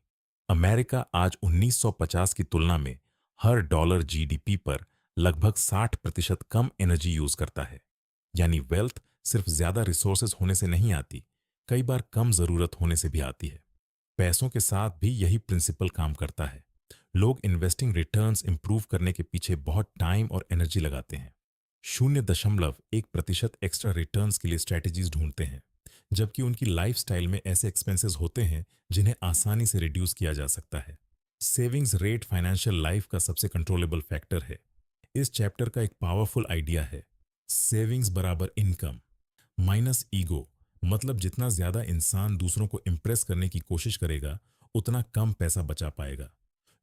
अमेरिका आज 1950 की तुलना में हर डॉलर जीडीपी पर लगभग 60% कम एनर्जी यूज करता है। यानी वेल्थ सिर्फ ज्यादा रिसोर्सेज होने से नहीं आती, कई बार कम जरूरत होने से भी आती है। पैसों के साथ भी यही प्रिंसिपल काम करता है। लोग इन्वेस्टिंग रिटर्न्स इंप्रूव करने के पीछे बहुत टाइम और एनर्जी लगाते हैं। 0.1% एक्स्ट्रा रिटर्न्स के लिए स्ट्रेटजीज ढूंढते हैं, जबकि उनकी लाइफस्टाइल में ऐसे एक्सपेंसेस होते हैं जिन्हें आसानी से रिड्यूस किया जा सकता है। सेविंग्स रेट फाइनेंशियल लाइफ का सबसे कंट्रोलेबल फैक्टर है। इस चैप्टर का एक पावरफुल आइडिया है, सेविंग्स बराबर इनकम माइनस ईगो। मतलब जितना ज्यादा इंसान दूसरों को इम्प्रेस करने की कोशिश करेगा, उतना कम पैसा बचा पाएगा।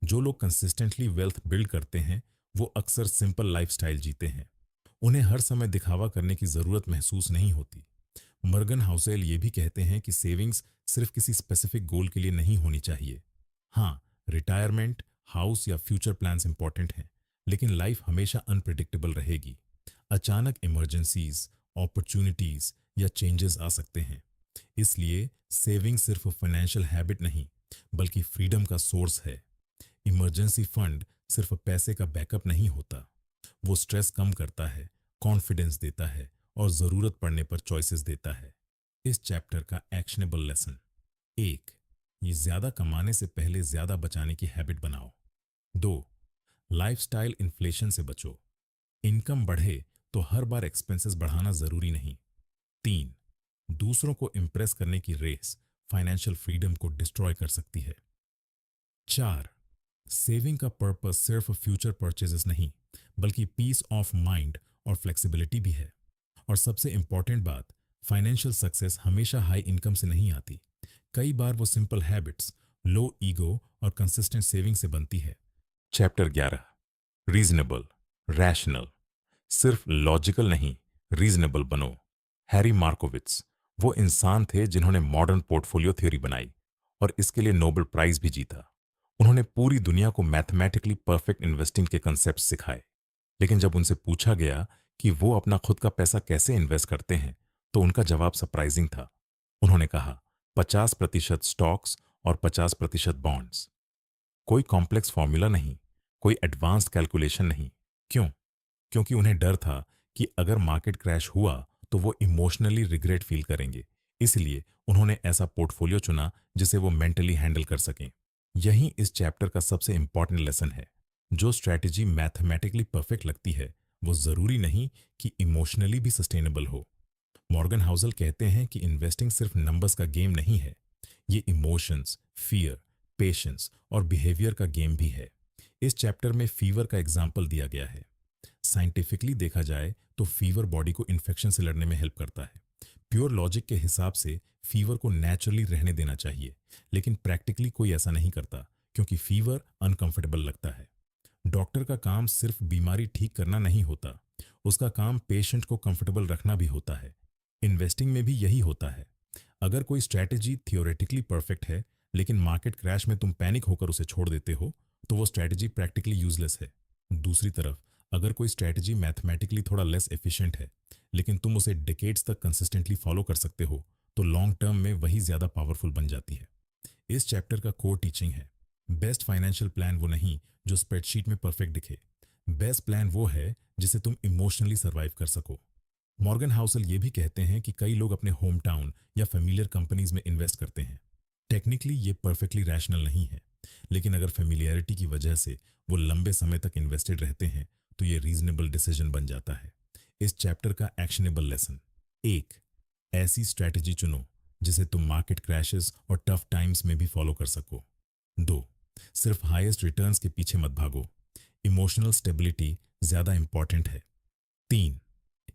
जो लोग कंसिस्टेंटली वेल्थ बिल्ड करते हैं, वो अक्सर सिंपल लाइफस्टाइल जीते हैं। उन्हें हर समय दिखावा करने की जरूरत महसूस नहीं होती। मर्गन हाउसेल ये भी कहते हैं कि सेविंग्स सिर्फ किसी स्पेसिफिक गोल के लिए नहीं होनी चाहिए। हाँ, रिटायरमेंट, हाउस या फ्यूचर प्लान्स इंपॉर्टेंट हैं, लेकिन लाइफ हमेशा अनप्रिडिक्टेबल रहेगी। अचानक इमरजेंसीज, अपॉर्चुनिटीज या चेंजेस आ सकते हैं। इसलिए सेविंग सिर्फ फाइनेंशियल हैबिट नहीं, बल्कि फ्रीडम का सोर्स है। इमरजेंसी फंड सिर्फ पैसे का बैकअप नहीं होता, वो स्ट्रेस कम करता है, कॉन्फिडेंस देता है और जरूरत पड़ने पर चॉइसेस देता है। इस चैप्टर का एक्शनेबल लेसन: 1, ये ज्यादा कमाने से पहले ज्यादा बचाने की हैबिट बनाओ। 2, लाइफस्टाइल इन्फ्लेशन से बचो। इनकम बढ़े तो हर बार एक्सपेंसेस बढ़ाना जरूरी नहीं। 3, दूसरों को इम्प्रेस करने की रेस फाइनेंशियल फ्रीडम को डिस्ट्रॉय कर सकती है। 4, सेविंग का पर्पस सिर्फ फ्यूचर परचेजेस नहीं, बल्कि पीस ऑफ माइंड और फ्लेक्सिबिलिटी भी है। और सबसे इंपॉर्टेंट बात, फाइनेंशियल सक्सेस हमेशा हाई इनकम से नहीं आती। कई बार वो सिंपल हैबिट्स, लो ईगो और कंसिस्टेंट सेविंग से बनती है। Chapter 11, reasonable, rational. सिर्फ लॉजिकल नहीं, रीजनेबल बनो। हैरी मार्कोविट्स वो इंसान थे जिन्होंने मॉडर्न पोर्टफोलियो थ्योरी बनाई और इसके लिए नोबेल प्राइज भी जीता। उन्होंने पूरी दुनिया को मैथमेटिकली परफेक्ट इन्वेस्टिंग के कंसेप्ट सिखाए। लेकिन जब उनसे पूछा गया कि वो अपना खुद का पैसा कैसे इन्वेस्ट करते हैं, तो उनका जवाब सरप्राइजिंग था। उन्होंने कहा, 50% स्टॉक्स और 50% बॉन्ड्स। कोई कॉम्प्लेक्स फॉर्मूला नहीं, कोई एडवांस्ड कैलकुलेशन नहीं। क्यों? क्योंकि उन्हें डर था कि अगर मार्केट क्रैश हुआ तो वो इमोशनली रिग्रेट फील करेंगे। इसलिए उन्होंने ऐसा पोर्टफोलियो चुना जिसे वो मेंटली हैंडल कर सकें। यही इस चैप्टर का सबसे इंपॉर्टेंट लेसन है। जो स्ट्रैटेजी मैथमेटिकली परफेक्ट लगती है, वो जरूरी नहीं कि इमोशनली भी सस्टेनेबल हो। मॉर्गन हाउसल कहते हैं कि इन्वेस्टिंग सिर्फ नंबर्स का गेम नहीं है, ये इमोशंस, फियर, पेशेंस और बिहेवियर का गेम भी है। इस चैप्टर में फीवर का एग्जाम्पल दिया गया है। साइंटिफिकली देखा जाए तो फीवर बॉडी को इन्फेक्शन से लड़ने में हेल्प करता है। प्योर लॉजिक के हिसाब से फीवर को नेचुरली रहने देना चाहिए, लेकिन प्रैक्टिकली कोई ऐसा नहीं करता, क्योंकि फीवर अनकंफर्टेबल लगता है। डॉक्टर का काम सिर्फ बीमारी ठीक करना नहीं होता, उसका काम पेशेंट को कंफर्टेबल रखना भी होता है। इन्वेस्टिंग में भी यही होता है। अगर कोई स्ट्रैटेजी थियोरेटिकली परफेक्ट है, लेकिन मार्केट क्रैश में तुम पैनिक होकर उसे छोड़ देते हो, तो वो स्ट्रैटेजी प्रैक्टिकली यूजलेस है। दूसरी तरफ, अगर कोई स्ट्रैटेजी मैथमेटिकली थोड़ा लेस एफिशिएंट है, लेकिन तुम उसे डिकेड्स तक कंसिस्टेंटली फॉलो कर सकते हो, तो लॉन्ग टर्म में वही ज्यादा पावरफुल बन जाती है। इस चैप्टर का कोर टीचिंग है, बेस्ट फाइनेंशियल प्लान वो नहीं जो स्प्रेडशीट में परफेक्ट दिखे। बेस्ट प्लान वो है जिसे तुम इमोशनली सर्वाइव कर सको। मॉर्गन हाउसल ये भी कहते हैं कि कई लोग अपने होम टाउन या फेमिलियर कंपनीज में इन्वेस्ट करते हैं। टेक्निकली ये परफेक्टली रैशनल नहीं है, लेकिन अगर फेमिलियरिटी की वजह से वो लंबे समय तक इन्वेस्टेड रहते हैं, तो ये रीजनेबल डिसीजन बन जाता है। इस चैप्टर का एक्शनेबल लेसन: 1, ऐसी स्ट्रैटेजी चुनो जिसे तुम मार्केट क्रैशेस और टफ टाइम्स में भी फॉलो कर सको। 2, सिर्फ हाईएस्ट रिटर्न्स के पीछे मत भागो, इमोशनल स्टेबिलिटी ज्यादा इंपॉर्टेंट है। 3,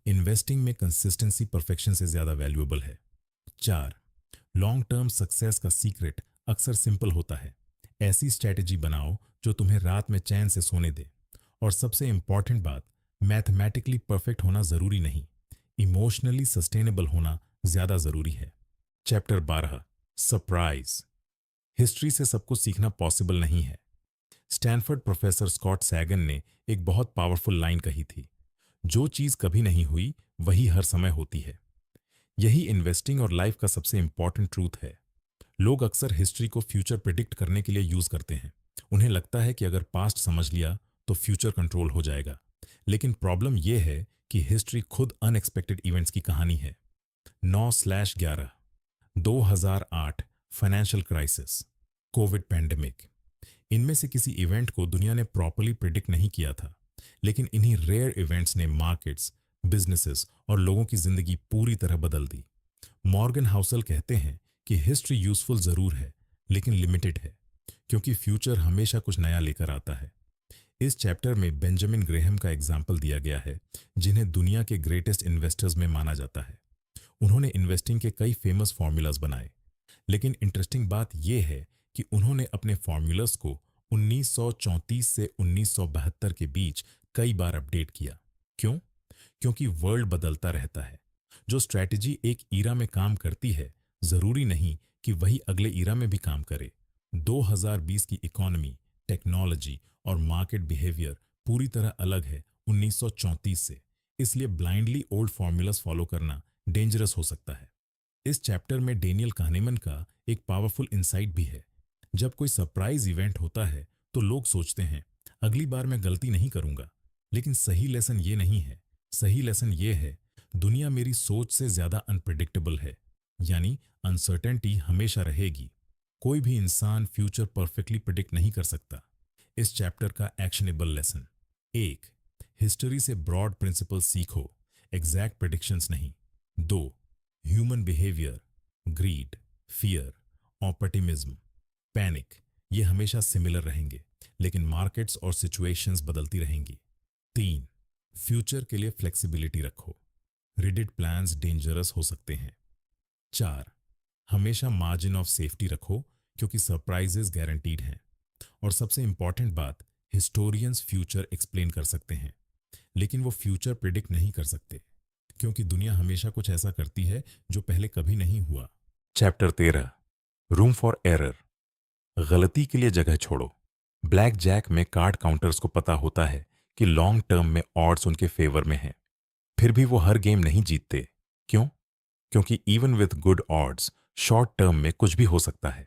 इन्वेस्टिंग में कंसिस्टेंसी परफेक्शन से ज्यादा वैल्यूएबल है। 4, लॉन्ग टर्म सक्सेस का सीक्रेट अक्सर सिंपल होता है। ऐसी स्ट्रैटेजी बनाओ जो तुम्हें रात में चैन से सोने दे। और सबसे इंपॉर्टेंट बात, मैथमेटिकली परफेक्ट होना जरूरी नहीं, इमोशनली सस्टेनेबल होना ज्यादा जरूरी है। Chapter 12, surprise. हिस्ट्री से सब कुछ सीखना पॉसिबल नहीं है। स्टैनफोर्ड प्रोफेसर स्कॉट सैगन ने एक बहुत पावरफुल लाइन कही थी, जो चीज कभी नहीं हुई वही हर समय होती है। यही इन्वेस्टिंग और लाइफ का सबसे इंपॉर्टेंट ट्रूथ है। लोग अक्सर हिस्ट्री को फ्यूचर प्रिडिक्ट करने के लिए यूज करते हैं। उन्हें लगता है कि अगर पास्ट समझ लिया तो फ्यूचर कंट्रोल हो जाएगा। लेकिन प्रॉब्लम यह है कि हिस्ट्री खुद अनएक्सपेक्टेड इवेंट्स की कहानी है। 9/11, 2008 फाइनेंशियल क्राइसिस, कोविड पैंडेमिक, इनमें से किसी इवेंट को दुनिया ने प्रॉपर्ली प्रिडिक्ट नहीं किया था, लेकिन इन्हीं रेयर इवेंट्स ने मार्केट्स, बिजनेसेस और लोगों की जिंदगी पूरी तरह बदल दी। मॉर्गन हाउसल कहते हैं कि हिस्ट्री यूजफुल जरूर है, लेकिन लिमिटेड है, क्योंकि फ्यूचर हमेशा कुछ नया लेकर आता है। इस चैप्टर में बेंजामिन ग्रेहम का एग्जाम्पल दिया गया है, जिन्हें दुनिया के ग्रेटेस्ट इन्वेस्टर्स में माना जाता है। उन्होंने इन्वेस्टिंग के कई फेमस फॉर्मूलाज बनाए, लेकिन इंटरेस्टिंग बात यह है कि उन्होंने अपने फॉर्मूलाज को 1934 से 1972 के बीच कई बार अपडेट किया। क्यों? क्योंकि वर्ल्ड बदलता रहता है। जो स्ट्रैटेजी एक ईरा में काम करती है, जरूरी नहीं कि वही अगले ईरा में भी काम करे। 2020 की इकोनॉमी, टेक्नोलॉजी और मार्केट बिहेवियर पूरी तरह अलग है 1934 से। इसलिए ब्लाइंडली ओल्ड फॉर्मूलास फॉलो करना डेंजरस हो सकता है। इस चैप्टर में डेनियल kahneman का एक पावरफुल इंसाइट भी है। जब कोई सरप्राइज इवेंट होता है तो लोग सोचते हैं अगली बार मैं गलती नहीं करूंगा, लेकिन सही लेसन ये नहीं है। सही लेसन ये है, दुनिया मेरी सोच से ज्यादा अनप्रिडिक्टेबल है, यानी अनसर्टेनिटी हमेशा रहेगी। कोई भी इंसान फ्यूचर परफेक्टली प्रिडिक्ट नहीं कर सकता। इस चैप्टर का एक्शनेबल लेसन: 1. हिस्ट्री से ब्रॉड प्रिंसिपल सीखो, एग्जैक्ट प्रिडिक्शंस नहीं। 2. Human behaviour, greed, fear, optimism, panic, ये हमेशा सिमिलर रहेंगे, लेकिन मार्केट्स और सिचुएशंस बदलती रहेंगी। 3. फ्यूचर के लिए फ्लेक्सिबिलिटी रखो, रिजिड प्लान्स डेंजरस हो सकते हैं। 4. हमेशा मार्जिन ऑफ सेफ्टी रखो, क्योंकि सरप्राइजेस गारंटीड हैं। और सबसे इंपॉर्टेंट बात, हिस्टोरियंस फ्यूचर एक्सप्लेन कर सकते हैं, लेकिन वो फ्यूचर प्रिडिक्ट नहीं कर सकते, क्योंकि दुनिया हमेशा कुछ ऐसा करती है जो पहले कभी नहीं हुआ। चैप्टर 13, रूम फॉर एरर, गलती के लिए जगह छोड़ो। ब्लैक जैक में कार्ड काउंटर्स को पता होता है कि लॉन्ग टर्म में ऑड्स उनके फेवर में हैं, फिर भी वो हर गेम नहीं जीतते। क्यों? क्योंकि even with good odds short term में कुछ भी हो सकता है।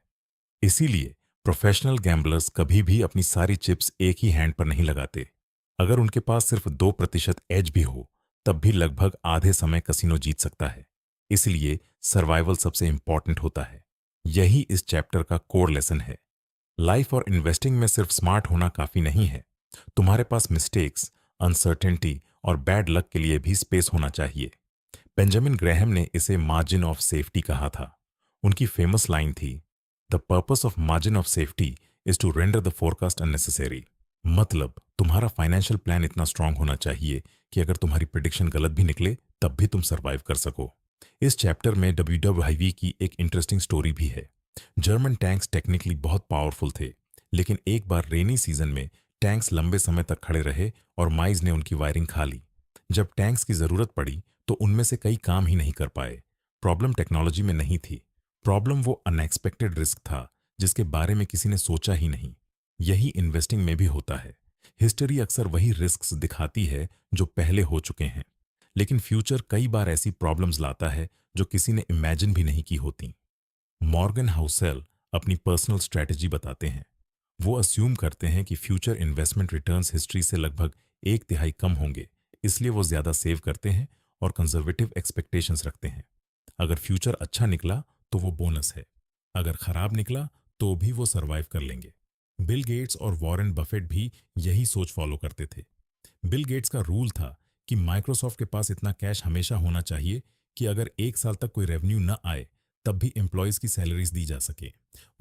इसीलिए प्रोफेशनल गैम्बलर्स कभी भी अपनी सारी चिप्स एक ही हैंड पर नहीं लगाते। अगर उनके पास सिर्फ 2% एज भी हो, तब भी लगभग आधे समय कसिनो जीत सकता है। इसलिए सर्वाइवल सबसे इंपॉर्टेंट होता है। यही इस चैप्टर का कोर लेसन है। लाइफ और इन्वेस्टिंग में सिर्फ स्मार्ट होना काफी नहीं है, तुम्हारे पास मिस्टेक्स, अनसर्टेनिटी और बैड लक के लिए भी स्पेस होना चाहिए। बेंजामिन ग्रेहम ने इसे मार्जिन ऑफ सेफ्टी कहा था। उनकी फेमस लाइन थी, the purpose of margin of safety is to render the forecast unnecessary. मतलब तुम्हारा फाइनेंशियल प्लान इतना स्ट्रांग होना चाहिए कि अगर तुम्हारी प्रिडिक्शन गलत भी निकले तब भी तुम सर्वाइव कर सको। इस चैप्टर में WWIV की एक इंटरेस्टिंग स्टोरी भी है। जर्मन टैंक्स टेक्निकली बहुत पावरफुल थे, लेकिन एक बार रेनी सीजन में टैंक्स लंबे समय तक खड़े रहे और माइज ने उनकी वायरिंग खा ली। जब टैंक्स की जरूरत पड़ी तो उनमें से कई काम ही नहीं कर पाए। प्रॉब्लम टेक्नोलॉजी में नहीं थी, प्रॉब्लम वो अनएक्सपेक्टेड रिस्क था जिसके बारे में किसी ने सोचा ही नहीं। यही इन्वेस्टिंग में भी होता है। हिस्ट्री अक्सर वही रिस्क्स दिखाती है जो पहले हो चुके हैं, लेकिन फ्यूचर कई बार ऐसी प्रॉब्लम्स लाता है जो किसी ने इमेजिन भी नहीं की होती। मॉर्गन हाउसेल अपनी पर्सनल स्ट्रैटेजी बताते हैं। वो अस्यूम करते हैं कि फ्यूचर इन्वेस्टमेंट रिटर्न्स हिस्ट्री से लगभग 1/3 कम होंगे, इसलिए वो ज्यादा सेव करते हैं और कंजर्वेटिव एक्सपेक्टेशंस रखते हैं। अगर फ्यूचर अच्छा निकला तो वो बोनस है, अगर खराब निकला तो भी वो सर्वाइव कर लेंगे। बिल गेट्स और वॉरेन बफेट भी यही सोच फॉलो करते थे। बिल गेट्स का रूल था कि माइक्रोसॉफ्ट के पास इतना कैश हमेशा होना चाहिए कि अगर 1 साल तक कोई रेवेन्यू न आए तब भी एम्प्लॉयज की सैलरीज दी जा सके।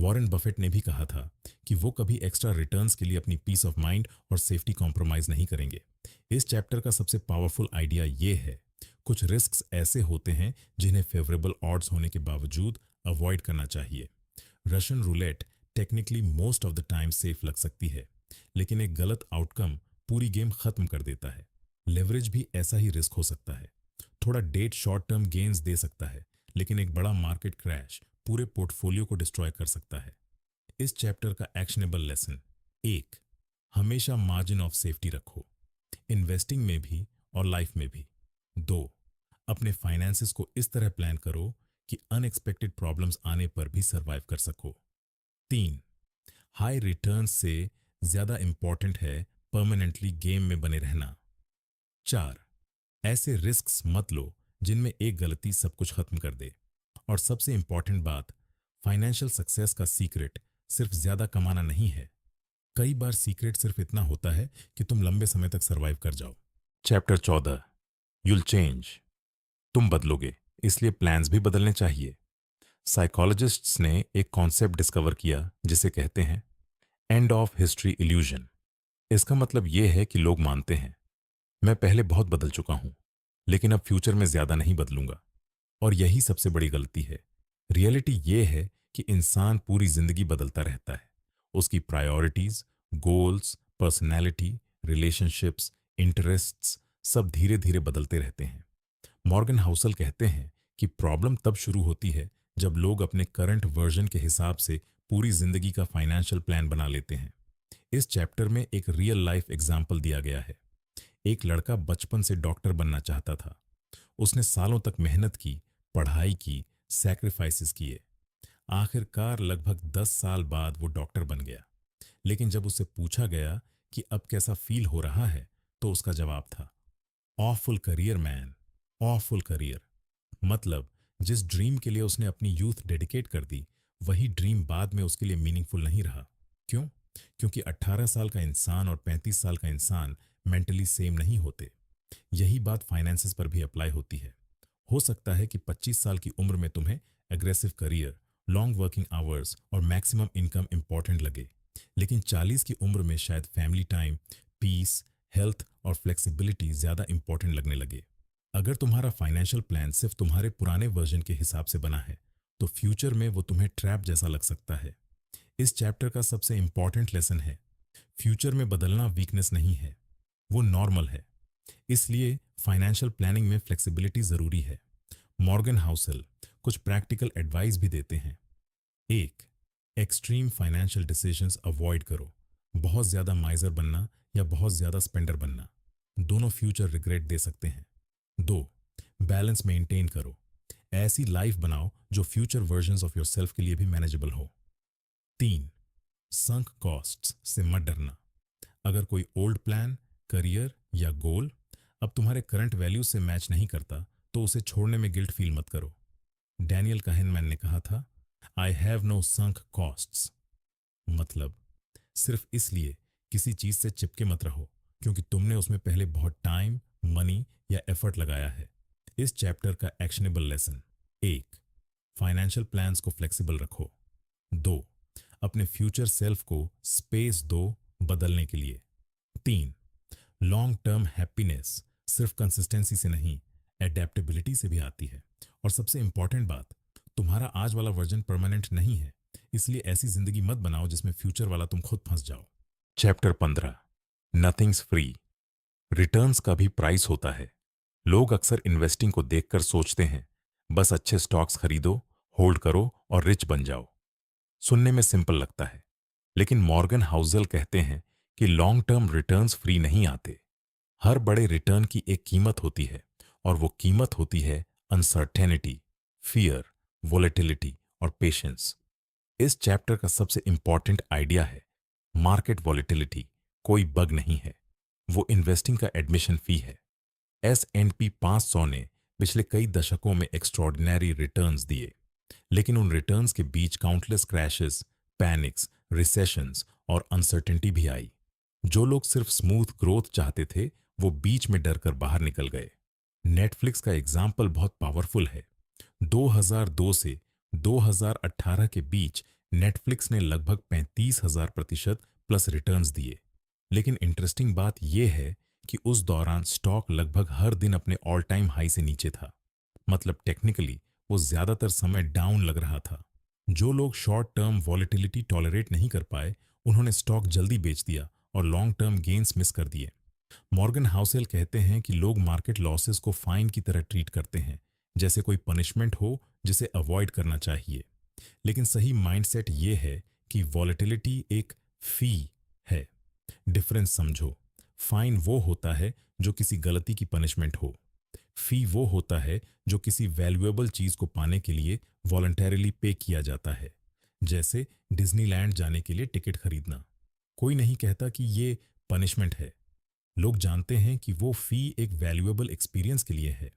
वॉरेन बफेट ने भी कहा था कि वो कभी एक्स्ट्रा रिटर्न्स के लिए अपनी पीस ऑफ माइंड और सेफ्टी कॉम्प्रोमाइज नहीं करेंगे। इस चैप्टर का सबसे पावरफुल आइडिया ये है, कुछ रिस्क्स ऐसे होते हैं जिन्हें फेवरेबल ऑड्स होने के बावजूद अवॉइड करना चाहिए। Russian roulette technically most of the time safe लग सकती है, लेकिन एक गलत आउटकम पूरी गेम खत्म कर देता है। लेवरेज भी ऐसा ही रिस्क हो सकता है। थोड़ा डेट शॉर्ट टर्म गेन्स दे सकता है, लेकिन एक बड़ा मार्केट क्रैश पूरे पोर्टफोलियो को डिस्ट्रॉय कर सकता है। इस चैप्टर का एक्शनेबल लेसन: 1. हमेशा मार्जिन ऑफ सेफ्टी रखो, इन्वेस्टिंग में भी और लाइफ में भी। 2. अपने फाइनेंसेस को इस तरह प्लान करो कि अनएक्सपेक्टेड प्रॉब्लम्स आने पर भी सर्वाइव कर सको। 3. हाई रिटर्न्स से ज्यादा इंपॉर्टेंट है परमानेंटली गेम में बने रहना। 4. ऐसे रिस्क्स मत लो जिनमें एक गलती सब कुछ खत्म कर दे। और सबसे इंपॉर्टेंट बात, फाइनेंशियल सक्सेस का सीक्रेट सिर्फ ज्यादा कमाना नहीं है। कई बार सीक्रेट सिर्फ इतना होता है कि तुम लंबे समय तक सर्वाइव कर जाओ। चैप्टर 14, यूल चेंज, तुम बदलोगे, इसलिए प्लान्स भी बदलने चाहिए। साइकोलॉजिस्ट्स ने एक कॉन्सेप्ट डिस्कवर किया जिसे कहते हैं एंड ऑफ हिस्ट्री इल्यूजन। इसका मतलब यह है कि लोग मानते हैं मैं पहले बहुत बदल चुका हूं, लेकिन अब फ्यूचर में ज्यादा नहीं बदलूंगा। और यही सबसे बड़ी गलती है। रियलिटी ये है कि इंसान पूरी जिंदगी बदलता रहता है। उसकी priorities, goals, personality, relationships, interests सब धीरे धीरे बदलते रहते हैं। मॉर्गन हाउसल कहते हैं कि प्रॉब्लम तब शुरू होती है जब लोग अपने करंट वर्जन के हिसाब से पूरी जिंदगी का फाइनेंशियल प्लान बना लेते हैं। इस चैप्टर में एक रियल लाइफ एग्जाम्पल दिया गया है। एक लड़का बचपन से डॉक्टर बनना चाहता था। उसने सालों तक मेहनत की, पढ़ाई की, सैक्रिफाइसेस किए। आखिरकार लगभग 10 साल बाद वो डॉक्टर बन गया। लेकिन जब उससे पूछा गया कि अब कैसा फील हो रहा है, तो उसका जवाब था, awful career man, awful career. मतलब जिस ड्रीम के लिए उसने अपनी यूथ डेडिकेट कर दी, वही ड्रीम बाद में उसके लिए मीनिंगफुल नहीं रहा। क्यों? क्योंकि 18 साल का इंसान और 35 साल का इंसान मेंटली सेम नहीं होते। यही बात फाइनेंसेस पर भी अप्लाई होती है। हो सकता है कि 25 साल की उम्र में तुम्हें aggressive career, long working hours और मैक्सिमम इनकम इंपॉर्टेंट लगे, लेकिन 40 की उम्र में शायद फैमिली टाइम, पीस, हेल्थ और फ्लेक्सिबिलिटी ज्यादा इंपॉर्टेंट लगने लगे। अगर तुम्हारा फाइनेंशियल प्लान सिर्फ तुम्हारे पुराने वर्जन के हिसाब से बना है, तो फ्यूचर में वो तुम्हें ट्रैप जैसा लग सकता है। इस चैप्टर का सबसे इंपॉर्टेंट लेसन है, फ्यूचर में बदलना वीकनेस नहीं है, वो नॉर्मल है। इसलिए फाइनेंशियल प्लानिंग में फ्लेक्सिबिलिटी जरूरी है। मॉर्गन हाउसल कुछ प्रैक्टिकल एडवाइस भी देते हैं। एक, एक्सट्रीम फाइनेंशियल डिसीजंस अवॉइड करो। बहुत ज्यादा माइजर बनना या बहुत ज्यादा स्पेंडर बनना, दोनों फ्यूचर रिग्रेट दे सकते हैं। दो, बैलेंस मेंटेन करो। ऐसी लाइफ बनाओ जो फ्यूचर वर्जन्स ऑफ योरसेल्फ के लिए भी मैनेजेबल हो। तीन, संक कॉस्ट्स से मत डरना। अगर कोई ओल्ड प्लान, करियर या गोल अब तुम्हारे करंट वैल्यू से मैच नहीं करता, तो उसे छोड़ने में गिल्ट फील मत करो। डैनियल कहनमैन ने कहा था, I have no sunk costs. मतलब सिर्फ इसलिए किसी चीज से चिपके मत रहो क्योंकि तुमने उसमें पहले बहुत टाइम, मनी या एफर्ट लगाया है। इस चैप्टर का एक्शनेबल लेसन: एक, फाइनेंशियल प्लान्स को फ्लेक्सिबल रखो। दो, अपने फ्यूचर सेल्फ को स्पेस दो बदलने के लिए। तीन, लॉन्ग टर्म हैप्पीनेस सिर्फ कंसिस्टेंसी से नहीं, एडेप्टेबिलिटी से भी आती है। और सबसे इंपॉर्टेंट बात, तुम्हारा आज वाला वर्जन परमानेंट नहीं है, इसलिए ऐसी जिंदगी मत बनाओ जिसमें फ्यूचर वाला तुम खुद फंस जाओ। Chapter 15, nothings free. रिटर्न्स का भी प्राइस होता है। लोग अक्सर इन्वेस्टिंग को देखकर सोचते हैं, बस अच्छे स्टॉक्स खरीदो, होल्ड करो और रिच बन जाओ। सुनने में सिंपल लगता है, लेकिन मॉर्गन हाउसल कहते हैं कि लॉन्ग टर्म रिटर्न्स फ्री नहीं आते। हर बड़े रिटर्न की एक कीमत होती है, और वो कीमत होती है अनसर्टेनिटी, फियर, वोलेटिलिटी और पेशेंस। इस चैप्टर का सबसे इंपॉर्टेंट आइडिया है, मार्केट वॉलेटिलिटी कोई बग नहीं है, वो इन्वेस्टिंग का एडमिशन फी है। S&P 500 ने पिछले कई दशकों में एक्स्ट्रॉर्डिनरी रिटर्न्स दिए, लेकिन उन रिटर्न्स के बीच काउंटलेस क्रैशेस, पैनिक्स, रिसेशंस और अनसर्टेनिटी भी आई। जो लोग सिर्फ स्मूथ ग्रोथ चाहते थे, वो बीच में डर कर बाहर निकल गए। नेटफ्लिक्स का एग्जाम्पल बहुत पावरफुल है। 2002 से 2018 के बीच नेटफ्लिक्स ने लगभग 35,000% प्लस रिटर्न्स दिए। लेकिन इंटरेस्टिंग बात यह है कि उस दौरान स्टॉक लगभग हर दिन अपने ऑल टाइम हाई से नीचे था। मतलब टेक्निकली वो ज्यादातर समय डाउन लग रहा था। जो लोग शॉर्ट टर्म वॉलेटिलिटी टॉलरेट नहीं कर पाए, उन्होंने स्टॉक जल्दी बेच दिया और लॉन्ग टर्म गेन्स मिस कर दिए। मॉर्गन हाउसेल कहते हैं कि लोग मार्केट लॉसेस को फाइन की तरह ट्रीट करते हैं, जैसे कोई पनिशमेंट हो जिसे अवॉइड करना चाहिए। लेकिन सही माइंडसेट ये है कि वॉलेटिलिटी एक फी है। डिफरेंस समझो, फाइन वो होता है जो किसी गलती की पनिशमेंट हो, फी वो होता है जो किसी वैल्यूएबल चीज को पाने के लिए वॉलंटरीली पे किया जाता है, जैसे डिज्नीलैंड जाने के लिए टिकट खरीदना। कोई नहीं कहता कि ये पनिशमेंट है, लोग जानते हैं कि वो फी एक वैल्यूएबल एक्सपीरियंस के लिए है।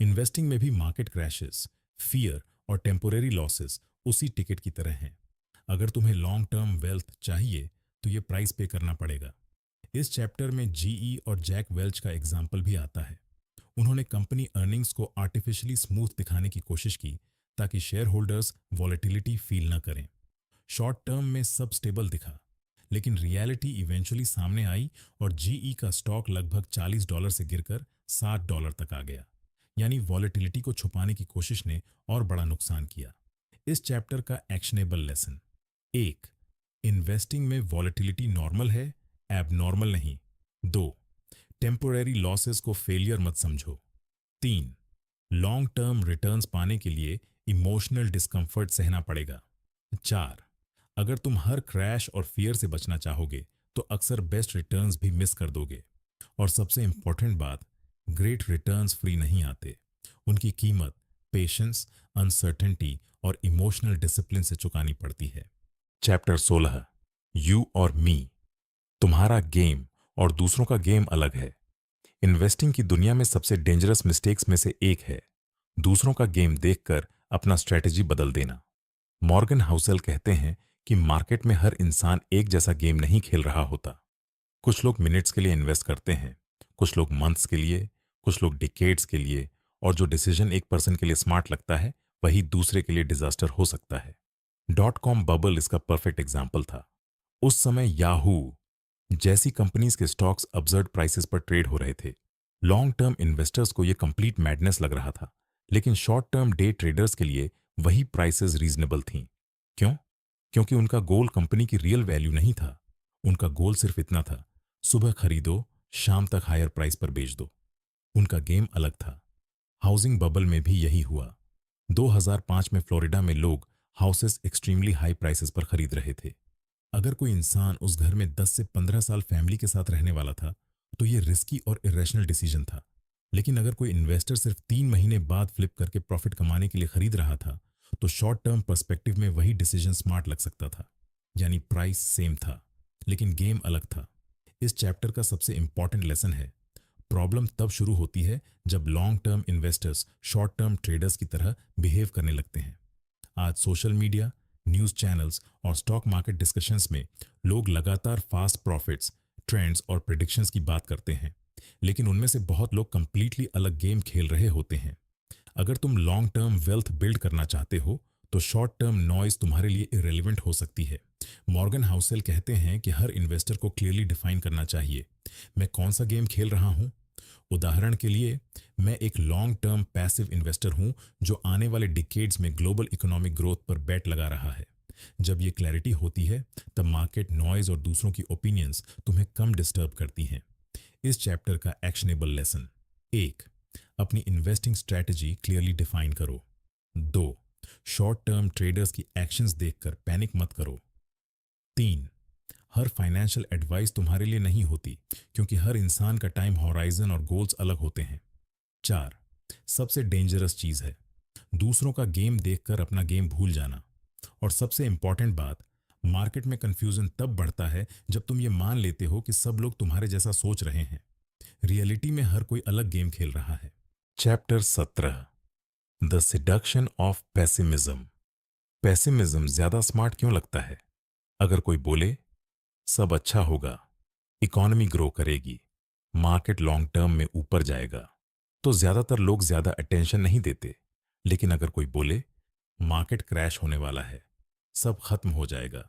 इन्वेस्टिंग में भी मार्केट क्रैशेस, फियर और टेम्पोरेरी लॉसेस उसी टिकट की तरह हैं। अगर तुम्हें लॉन्ग टर्म वेल्थ चाहिए, तो ये प्राइस पे करना पड़ेगा। इस चैप्टर में जीई और जैक वेल्च का एग्जाम्पल भी आता है। उन्होंने कंपनी अर्निंग्स को आर्टिफिशियली स्मूथ दिखाने की कोशिश की ताकि शेयर होल्डर्स वॉलेटिलिटी फील न करें। शॉर्ट टर्म में सब स्टेबल दिखा, लेकिन रियलिटी इवेंचुअली सामने आई और जीई का स्टॉक लगभग $40 से गिरकर $60 तक आ गया। यानी वॉलेटिलिटी को छुपाने की कोशिश ने और बड़ा नुकसान किया। इस चैप्टर का एक्शनेबल लेसन: एक, इन्वेस्टिंग में वॉलेटिलिटी नॉर्मल है, एबनॉर्मल नहीं। 2, टेम्पोरेरी लॉसेस को फेलियर मत समझो। 3, लॉन्ग टर्म रिटर्न्स पाने के लिए इमोशनल डिस्कम्फर्ट सहना पड़ेगा। 4, अगर तुम हर क्रैश और फियर से बचना चाहोगे तो अक्सर बेस्ट रिटर्न्स भी मिस कर दोगे। और सबसे इंपॉर्टेंट बात, ग्रेट रिटर्न्स फ्री नहीं आते। उनकी कीमत पेशेंस, अनसर्टेनिटी और इमोशनल डिसिप्लिन से चुकानी पड़ती है। चैप्टर 16, यू और मी। तुम्हारा गेम और दूसरों का गेम अलग है। इन्वेस्टिंग की दुनिया में सबसे डेंजरस मिस्टेक्स में से एक है दूसरों का गेम देखकर अपना स्ट्रेटेजी बदल देना। मॉर्गन हाउसेल कहते हैं कि मार्केट में हर इंसान एक जैसा गेम नहीं खेल रहा होता। कुछ लोग मिनट्स के लिए इन्वेस्ट करते हैं, कुछ लोग मंथ्स के लिए, कुछ लोग डिकेड्स के लिए, और जो डिसीजन एक पर्सन के लिए स्मार्ट लगता है वही दूसरे के लिए डिजास्टर हो सकता है। डॉट कॉम बबल इसका परफेक्ट एग्जाम्पल था। उस समय याहू जैसी कंपनीज के स्टॉक्स अब्सर्ड प्राइसेस पर ट्रेड हो रहे थे। लॉन्ग टर्म इन्वेस्टर्स को यह कंप्लीट मैडनेस लग रहा था, लेकिन शॉर्ट टर्म डे ट्रेडर्स के लिए वही प्राइसेस रीजनेबल थीं। क्यों? क्योंकि उनका गोल कंपनी की रियल वैल्यू नहीं था। उनका गोल सिर्फ इतना था, सुबह खरीदो, शाम तक हायर प्राइस पर बेच दो। उनका गेम अलग था। हाउसिंग बबल में भी यही हुआ। 2005 में फ्लोरिडा में लोग हाउसेस एक्सट्रीमली हाई प्राइसेस पर खरीद रहे थे। अगर कोई इंसान उस घर में 10 से 15 साल फैमिली के साथ रहने वाला था तो ये रिस्की और इरेशनल डिसीजन था। लेकिन अगर कोई इन्वेस्टर सिर्फ 3 महीने बाद फ्लिप करके प्रॉफिट कमाने के लिए खरीद रहा था तो शॉर्ट टर्म पर्सपेक्टिव में वही डिसीजन स्मार्ट लग सकता था। यानी प्राइस सेम था लेकिन गेम अलग था। इस चैप्टर का सबसे इंपॉर्टेंट लेसन है, प्रॉब्लम तब शुरू होती है जब long term investors short term traders की तरह बिहेव करने लगते हैं। आज सोशल मीडिया, न्यूज चैनल्स और स्टॉक मार्केट डिस्कशंस में लोग लगातार फास्ट प्रॉफिट्स, ट्रेंड्स और प्रिडिक्शंस की बात करते हैं, लेकिन उनमें से बहुत लोग कंप्लीटली अलग गेम खेल रहे होते हैं। अगर तुम लॉन्ग टर्म वेल्थ बिल्ड करना चाहते हो तो शॉर्ट टर्म नॉइज तुम्हारे लिए इरेलीवेंट हो सकती है। मॉर्गन हाउसेल कहते हैं कि हर इन्वेस्टर को क्लियरली डिफाइन करना चाहिए, मैं कौन सा गेम खेल रहा हूं। उदाहरण के लिए, मैं एक लॉन्ग टर्म पैसिव इन्वेस्टर हूं जो आने वाले डिकेड्स में ग्लोबल इकोनॉमिक ग्रोथ पर बेट लगा रहा है। जब ये क्लैरिटी होती है तब मार्केट नॉइज और दूसरों की ओपिनियंस तुम्हें कम डिस्टर्ब करती हैं। इस चैप्टर का एक्शनेबल लेसन: 1, अपनी इन्वेस्टिंग स्ट्रैटेजी क्लियरली डिफाइन करो। 2, शॉर्ट टर्म ट्रेडर्स की एक्शंस देखकर पैनिक मत करो। 3, हर फाइनेंशियल एडवाइस तुम्हारे लिए नहीं होती क्योंकि हर इंसान का टाइम हॉराइजन और गोल्स अलग होते हैं। 4, सबसे डेंजरस चीज है दूसरों का गेम देखकर अपना गेम भूल जाना। और सबसे इंपॉर्टेंट बात, मार्केट में कंफ्यूजन तब बढ़ता है जब तुम ये मान लेते हो कि सब लोग तुम्हारे जैसा सोच रहे हैं। रियलिटी में हर कोई अलग गेम खेल रहा है। Chapter 17, the seduction of pessimism. Pessimism ज्यादा स्मार्ट क्यों लगता है? अगर कोई बोले सब अच्छा होगा, इकॉनमी ग्रो करेगी, मार्केट लॉन्ग टर्म में ऊपर जाएगा, तो ज्यादातर लोग ज्यादा अटेंशन नहीं देते। लेकिन अगर कोई बोले मार्केट क्रैश होने वाला है, सब खत्म हो जाएगा,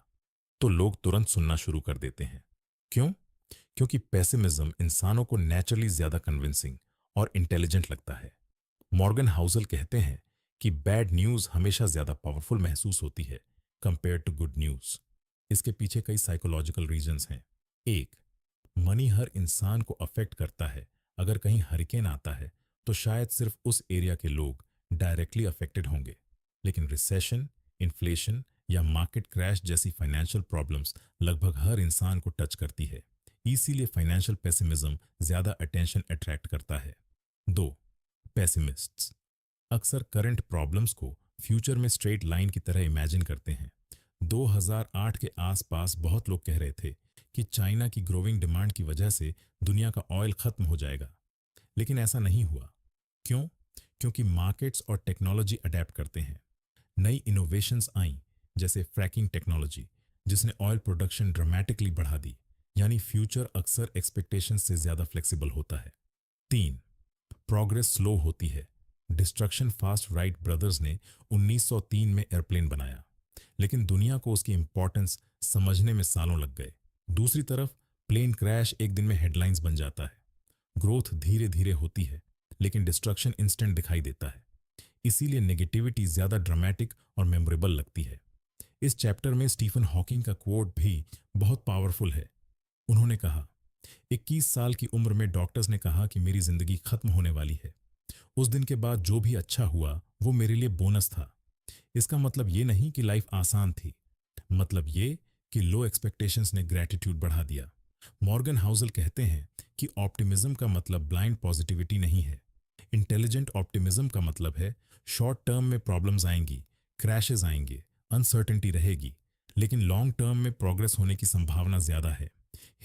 तो लोग तुरंत सुनना शुरू कर देते हैं। क्यों? क्योंकि पेसिमिज्म इंसानों को नेचुरली ज्यादा कन्विंसिंग और इंटेलिजेंट लगता है। मॉर्गन हाउसेल कहते हैं कि बैड न्यूज हमेशा ज्यादा पावरफुल महसूस होती है कंपेयर टू गुड न्यूज। इसके पीछे कई साइकोलॉजिकल रीजंस हैं। 1, मनी हर इंसान को अफेक्ट करता है। अगर कहीं हरिकेन आता है तो शायद सिर्फ उस एरिया के लोग डायरेक्टली अफेक्टेड होंगे, लेकिन रिसेशन, इन्फ्लेशन या मार्केट क्रैश जैसी फाइनेंशियल प्रॉब्लम्स लगभग हर इंसान को टच करती है। इसीलिए फाइनेंशियल पेसिमिज्म ज्यादा अटेंशन अट्रैक्ट करता है। 2, पेसिमिस्ट्स अक्सर करंट प्रॉब्लम्स को फ्यूचर में स्ट्रेट लाइन की तरह इमेजिन करते हैं। 2008 के आसपास बहुत लोग कह रहे थे कि चाइना की ग्रोइंग डिमांड की वजह से दुनिया का ऑयल खत्म हो जाएगा, लेकिन ऐसा नहीं हुआ। क्यों? क्योंकि मार्केट्स और टेक्नोलॉजी अडेप्ट करते हैं। नई इनोवेशंस आई, जैसे फ्रैकिंग टेक्नोलॉजी, जिसने ऑयल प्रोडक्शन ड्रामेटिकली बढ़ा दी। यानी फ्यूचर अक्सर एक्सपेक्टेशन से ज्यादा फ्लेक्सिबल होता है। 3, प्रोग्रेस स्लो होती है। डिस्ट्रक्शन फास्ट, राइट ब्रदर्स ने 1903 में एयरप्लेन बनाया, लेकिन दुनिया को उसकी इंपॉर्टेंस समझने में सालों लग गए। दूसरी तरफ प्लेन क्रैश एक दिन में हेडलाइंस बन जाता है। ग्रोथ धीरे धीरे होती है, लेकिन डिस्ट्रक्शन इंस्टेंट दिखाई देता है। इसीलिए नेगेटिविटी ज्यादा ड्रामेटिक और मेमोरेबल लगती है। इस चैप्टर में स्टीफन हॉकिंग का कोट भी बहुत पावरफुल है। उन्होंने कहा, 21 साल की उम्र में डॉक्टर्स ने कहा कि मेरी जिंदगी खत्म होने वाली है। उस दिन के बाद जो भी अच्छा हुआ वो मेरे लिए बोनस था। इसका मतलब ये नहीं कि लाइफ आसान थी, मतलब ये कि लो एक्सपेक्टेशंस ने ग्रेटिट्यूड बढ़ा दिया। मॉर्गन हाउसल कहते हैं कि ऑप्टिमिज्म का मतलब ब्लाइंड पॉजिटिविटी नहीं है। इंटेलिजेंट ऑप्टिमिज्म का मतलब है शॉर्ट टर्म में प्रॉब्लम्स आएंगी, क्रैशेस आएंगे, अनसर्टेनिटी रहेगी, लेकिन लॉन्ग टर्म में प्रोग्रेस होने की संभावना ज्यादा है।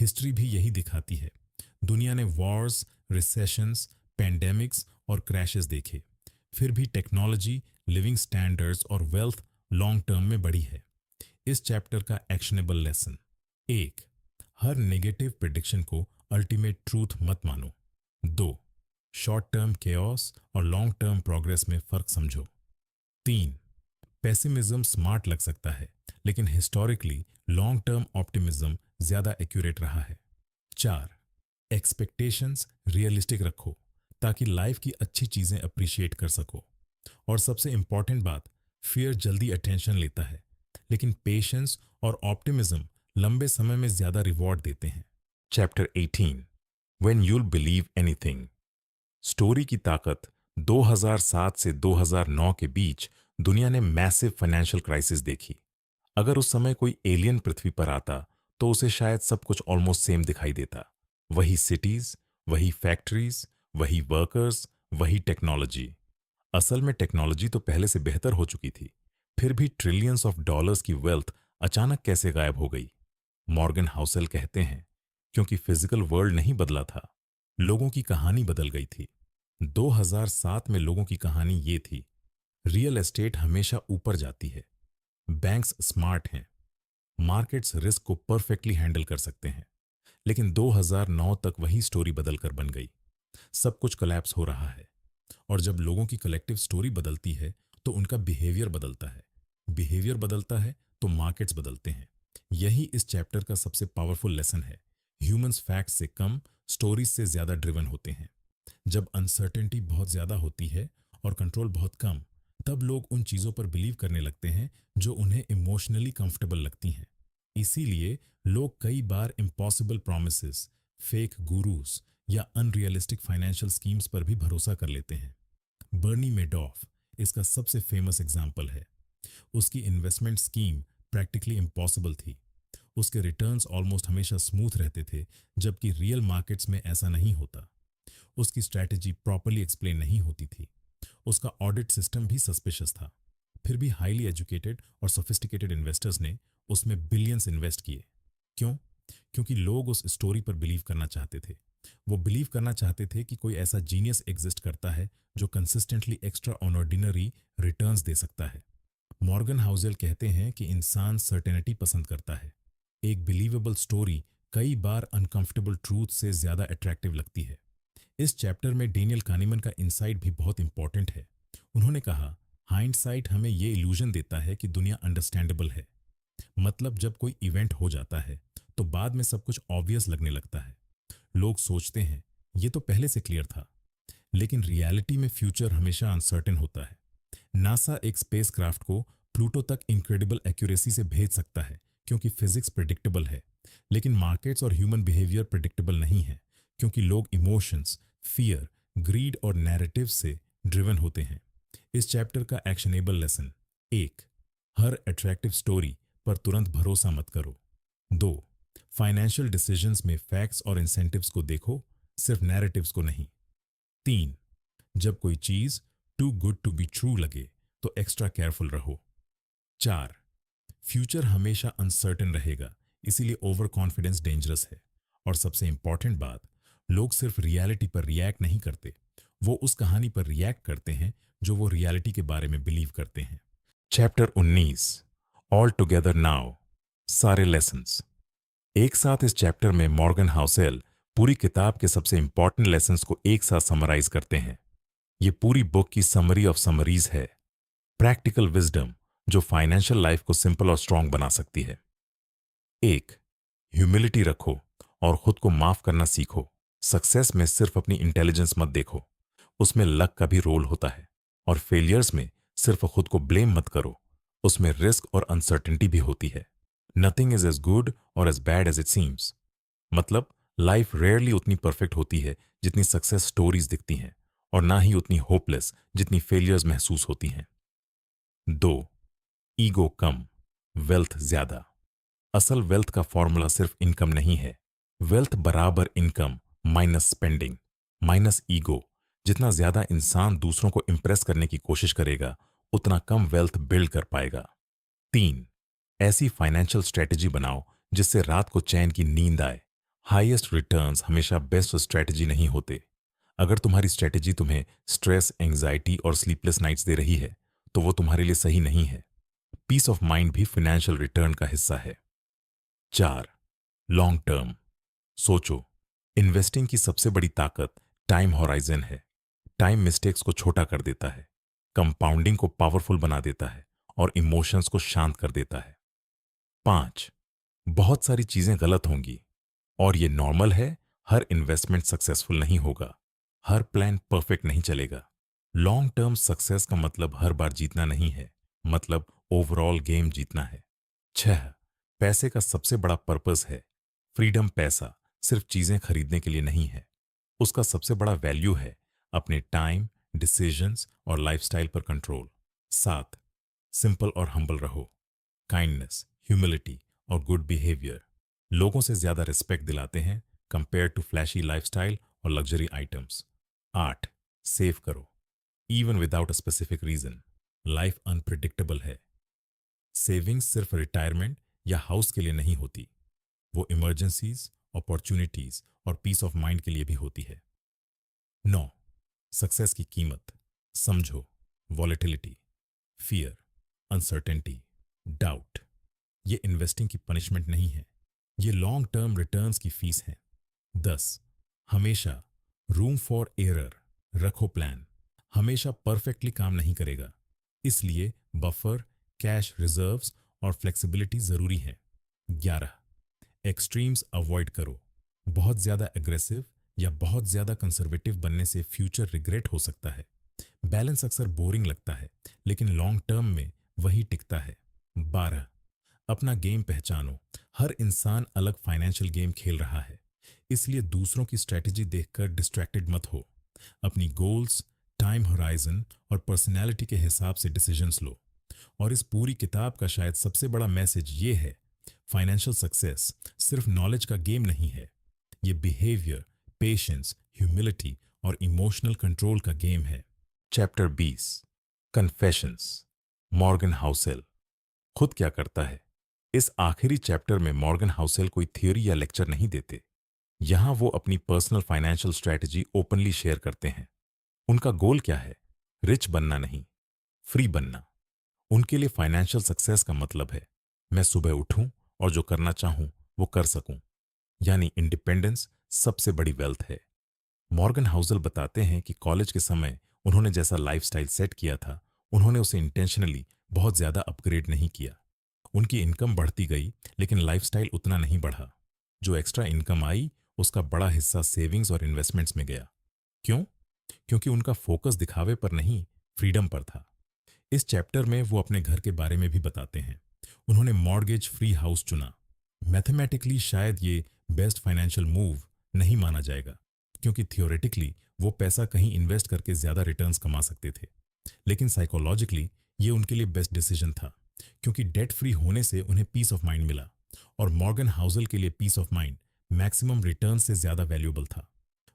हिस्ट्री भी यही दिखाती है। दुनिया ने वॉर्स, रिसेशंस, पेंडेमिक्स और क्रैशेस देखे, फिर भी टेक्नोलॉजी, लिविंग स्टैंडर्ड्स और वेल्थ लॉन्ग टर्म में बढ़ी है। इस चैप्टर का एक्शनेबल लेसन: 1. हर नेगेटिव प्रिडिक्शन को अल्टीमेट ट्रूथ मत मानो। 2. शॉर्ट टर्म केओस और लॉन्ग टर्म प्रोग्रेस में फर्क समझो। 3. पेसिमिज्म स्मार्ट लग सकता है, लेकिन हिस्टोरिकली लॉन्ग टर्म ऑप्टिमिज्म ज्यादा एक्यूरेट रहा है। 4. एक्सपेक्टेशंस रियलिस्टिक रखो ताकि लाइफ की अच्छी चीजें अप्रिशिएट कर सको। और सबसे इंपॉर्टेंट बात, फियर जल्दी अटेंशन लेता है, लेकिन पेशेंस और ऑप्टिमिज्म लंबे समय में ज्यादा रिवॉर्ड देते हैं। Chapter 18, when you'll believe anything. Story की ताकत। 2007 से 2009 के बीच दुनिया ने मैसिव फाइनेंशियल क्राइसिस देखी। अगर उस समय कोई एलियन पृथ्वी पर आता तो उसे शायद सब कुछ ऑलमोस्ट सेम दिखाई देता। वही सिटीज, वही फैक्ट्रीज, वही वर्कर्स, वही टेक्नोलॉजी। असल में टेक्नोलॉजी तो पहले से बेहतर हो चुकी थी, फिर भी ट्रिलियंस ऑफ डॉलर्स की वेल्थ अचानक कैसे गायब हो गई? मॉर्गन हाउसेल कहते हैं, क्योंकि फिजिकल वर्ल्ड नहीं बदला था, लोगों की कहानी बदल गई थी। 2007 में लोगों की कहानी ये थी, रियल एस्टेट हमेशा ऊपर जाती है, बैंक्स स्मार्ट हैं, मार्केट्स रिस्क को परफेक्टली हैंडल कर सकते हैं। लेकिन 2009 तक वही स्टोरी बदलकर बन गई। सब कुछ कोलैप्स हो रहा है। और जब लोगों की कलेक्टिव स्टोरी बदलती है तो उनका बिहेवियर बदलता है। बिहेवियर बदलता है तो मार्केट्स बदलते हैं। यही इस चैप्टर का सबसे पावरफुल लेसन है। ह्यूमंस फैक्ट्स से कम, स्टोरीज से ज्यादा ड्रिवन होते हैं। जब अनसर्टेनिटी बहुत ज्यादा होती है और कंट्रोल बहुत कम, तब लोग उन चीजों पर बिलीव करने लगते हैं जो उन्हें इमोशनली कंफर्टेबल लगती हैं। इसीलिए लोग कई बार इम्पॉसिबल प्रॉमिसेस, फेक गुरूज या अनरियलिस्टिक फाइनेंशियल स्कीम्स पर भी भरोसा कर लेते हैं। बर्नी मेडॉफ इसका सबसे फेमस एग्जाम्पल है। उसकी इन्वेस्टमेंट स्कीम प्रैक्टिकली इम्पॉसिबल थी। उसके रिटर्न्स ऑलमोस्ट हमेशा स्मूथ रहते थे, जबकि रियल मार्केट्स में ऐसा नहीं होता। उसकी स्ट्रैटेजी प्रॉपर्ली एक्सप्लेन नहीं होती थी। उसका ऑडिट सिस्टम भी सस्पिशियस था। फिर भी हाईली एजुकेटेड और सोफिस्टिकेटेड इन्वेस्टर्स ने उसमें बिलियंस इन्वेस्ट किए। क्यों? क्योंकि लोग उस स्टोरी पर बिलीव करना चाहते थे। वो बिलीव करना चाहते थे कि कोई ऐसा जीनियस एग्जिस्ट करता है जो कंसिस्टेंटली एक्स्ट्रा ऑर्डिनरी रिटर्न्स दे सकता है। मॉर्गन हाउसेल कहते हैं कि इंसान सर्टेनिटी पसंद करता है। एक बिलीवेबल स्टोरी कई बार अनकंफर्टेबल ट्रूथ से ज्यादा अट्रैक्टिव लगती है। इस चैप्टर में डेनियल कानीमन का इनसाइट भी बहुत इंपॉर्टेंट है। उन्होंने कहा, हाइंडसाइट हमें ये इल्यूजन देता है कि दुनिया अंडरस्टैंडेबल है। मतलब जब कोई इवेंट हो जाता है तो बाद में सब कुछ ऑब्वियस लगने लगता है। लोग सोचते हैं ये तो पहले से क्लियर था, लेकिन रियलिटी में फ्यूचर हमेशा अनसर्टेन होता है। नासा एक स्पेसक्राफ्ट को प्लूटो तक इनक्रेडिबल एक्यूरेसी से भेज सकता है क्योंकि फिजिक्स प्रिडिक्टेबल है, लेकिन मार्केट्स और ह्यूमन बिहेवियर प्रिडिक्टेबल नहीं है क्योंकि लोग इमोशंस, फियर, ग्रीड और नैरेटिव से ड्रिवन होते हैं। इस चैप्टर का एक्शनेबल लेसन: 1. हर अट्रैक्टिव स्टोरी पर तुरंत भरोसा मत करो। 2. फाइनेंशियल डिसीजंस में फैक्ट्स और इंसेंटिव्स को देखो, सिर्फ नैरेटिव्स को नहीं। 3. जब कोई चीज too good to be true लगे तो एक्स्ट्रा केयरफुल रहो। 4. फ्यूचर हमेशा अनसर्टेन रहेगा, इसीलिए ओवर कॉन्फिडेंस डेंजरस है। और सबसे इंपॉर्टेंट बात, लोग सिर्फ रियलिटी पर रिएक्ट नहीं करते, वो उस कहानी पर रिएक्ट करते हैं जो वो रियलिटी के बारे में बिलीव करते हैं। चैप्टर 19, ऑल टुगेदर नाउ, सारे लेसन्स। एक साथ इस चैप्टर में मॉर्गन हाउसेल पूरी किताब के सबसे इंपॉर्टेंट लेसन्स को एक साथ समराइज करते हैं। ये पूरी बुक की समरी ऑफ समरीज है, प्रैक्टिकल विजडम जो फाइनेंशियल लाइफ को सिंपल और स्ट्रांग बना सकती है। 1. ह्यूमिलिटी रखो और खुद को माफ करना सीखो। सक्सेस में सिर्फ अपनी इंटेलिजेंस मत देखो, उसमें लक का भी रोल होता है। और फेलियर्स में सिर्फ खुद को ब्लेम मत करो, उसमें रिस्क और अनसर्टेनिटी भी होती है। Nothing is as good or as bad as it seems. मतलब लाइफ रेयरली उतनी परफेक्ट होती है जितनी सक्सेस स्टोरीज दिखती हैं, और ना ही उतनी होपलेस जितनी फेलियर्स महसूस होती हैं। 2. ईगो कम, वेल्थ ज्यादा। असल वेल्थ का फॉर्मूला सिर्फ इनकम नहीं है। वेल्थ बराबर income minus spending minus ego. जितना ज्यादा इंसान दूसरों को इंप्रेस करने की कोशिश करेगा, उतना कम वेल्थ बिल्ड कर पाएगा। 3. ऐसी फाइनेंशियल स्ट्रेटजी बनाओ जिससे रात को चैन की नींद आए। हाईएस्ट रिटर्न्स हमेशा बेस्ट स्ट्रेटजी नहीं होते। अगर तुम्हारी स्ट्रेटजी तुम्हें स्ट्रेस, एंग्जाइटी और स्लीपलेस नाइट्स दे रही है, तो वो तुम्हारे लिए सही नहीं है। पीस ऑफ माइंड भी फाइनेंशियल रिटर्न का हिस्सा है। 4. लॉन्ग टर्म सोचो। इन्वेस्टिंग की सबसे बड़ी ताकत टाइम होराइजन है। टाइम मिस्टेक्स को छोटा कर देता है, कंपाउंडिंग को पावरफुल बना देता है और इमोशंस को शांत कर देता है। 5. बहुत सारी चीजें गलत होंगी और ये नॉर्मल है। हर इन्वेस्टमेंट सक्सेसफुल नहीं होगा, हर प्लान परफेक्ट नहीं चलेगा। लॉन्ग टर्म सक्सेस का मतलब हर बार जीतना नहीं है, मतलब ओवरऑल गेम जीतना है। 6. पैसे का सबसे बड़ा पर्पस है फ्रीडम। पैसा सिर्फ चीजें खरीदने के लिए नहीं है, उसका सबसे बड़ा वैल्यू है अपने टाइम, डिसीजंस और लाइफस्टाइल पर कंट्रोल। 7. सिंपल और हम्बल रहो। काइंडनेस, ह्यूमिलिटी और गुड बिहेवियर लोगों से ज्यादा रिस्पेक्ट दिलाते हैं कंपेयर टू फ्लैशी लाइफस्टाइल और लग्जरी आइटम्स। 8. सेव करो even without a specific reason. Life unpredictable है। सेविंग्स सिर्फ रिटायरमेंट या हाउस के लिए नहीं होती, वो इमरजेंसीज, अपॉर्चुनिटीज और पीस ऑफ माइंड के लिए भी होती है। 9. सक्सेस की कीमत समझो। वॉलेटिलिटी, फियर, अनसर्टेनिटी, डाउट, ये इन्वेस्टिंग की पनिशमेंट नहीं है, ये लॉन्ग टर्म रिटर्न्स की फीस है। 10. हमेशा रूम फॉर एरर रखो। प्लान हमेशा परफेक्टली काम नहीं करेगा, इसलिए बफर, कैश रिजर्व्स और फ्लेक्सिबिलिटी जरूरी है। 11. एक्सट्रीम्स अवॉइड करो। बहुत ज्यादा एग्रेसिव या बहुत ज्यादा कंजर्वेटिव बनने से फ्यूचर रिग्रेट हो सकता है। बैलेंस अक्सर बोरिंग लगता है, लेकिन लॉन्ग टर्म में वही टिकता है। 12. अपना गेम पहचानो। हर इंसान अलग फाइनेंशियल गेम खेल रहा है, इसलिए दूसरों की स्ट्रेटजी देखकर डिस्ट्रैक्टेड मत हो। अपनी गोल्स, टाइम होराइजन और पर्सनैलिटी के हिसाब से डिसीजंस लो। और इस पूरी किताब का शायद सबसे बड़ा मैसेज ये है, फाइनेंशियल सक्सेस सिर्फ नॉलेज का गेम नहीं है, ये बिहेवियर, पेशेंस, ह्यूमिलिटी और इमोशनल कंट्रोल का गेम है। Chapter 20, confessions. मॉर्गन हाउसेल खुद क्या करता है। इस आखिरी चैप्टर में मॉर्गन हाउसेल कोई थ्योरी या लेक्चर नहीं देते। यहां वो अपनी personal financial strategy openly share करते हैं। उनका गोल क्या है? रिच बनना नहीं, फ्री बनना। उनके लिए फाइनेंशियल सक्सेस का मतलब है मैं सुबह उठूं और जो करना चाहूं वो कर सकूं, यानी इंडिपेंडेंस सबसे बड़ी वेल्थ है। मॉर्गन हाउसेल बताते हैं कि कॉलेज के समय उन्होंने जैसा लाइफस्टाइल सेट किया था, उन्होंने उसे इंटेंशनली बहुत ज्यादा अपग्रेड नहीं किया। उनकी इनकम बढ़ती गई, लेकिन लाइफस्टाइल उतना नहीं बढ़ा। जो एक्स्ट्रा इनकम आई, उसका बड़ा हिस्सा सेविंग्स और इन्वेस्टमेंट्स में गया। क्यों? क्योंकि उनका फोकस दिखावे पर नहीं, फ्रीडम पर था। इस चैप्टर में वो अपने घर के बारे में भी बताते हैं। उन्होंने मॉर्गेज फ्री हाउस चुना। मैथमेटिकली शायद ये बेस्ट फाइनेंशियल मूव नहीं माना जाएगा, क्योंकि थियोरेटिकली वो पैसा कहीं इन्वेस्ट करके ज्यादा रिटर्न्स कमा सकते थे, लेकिन साइकोलॉजिकली ये उनके लिए बेस्ट डिसीजन था, क्योंकि डेट फ्री होने से उन्हें पीस ऑफ माइंड मिला। और मॉर्गन हाउसेल के लिए peace of mind maximum return से ज्यादा वैल्यूएबल था।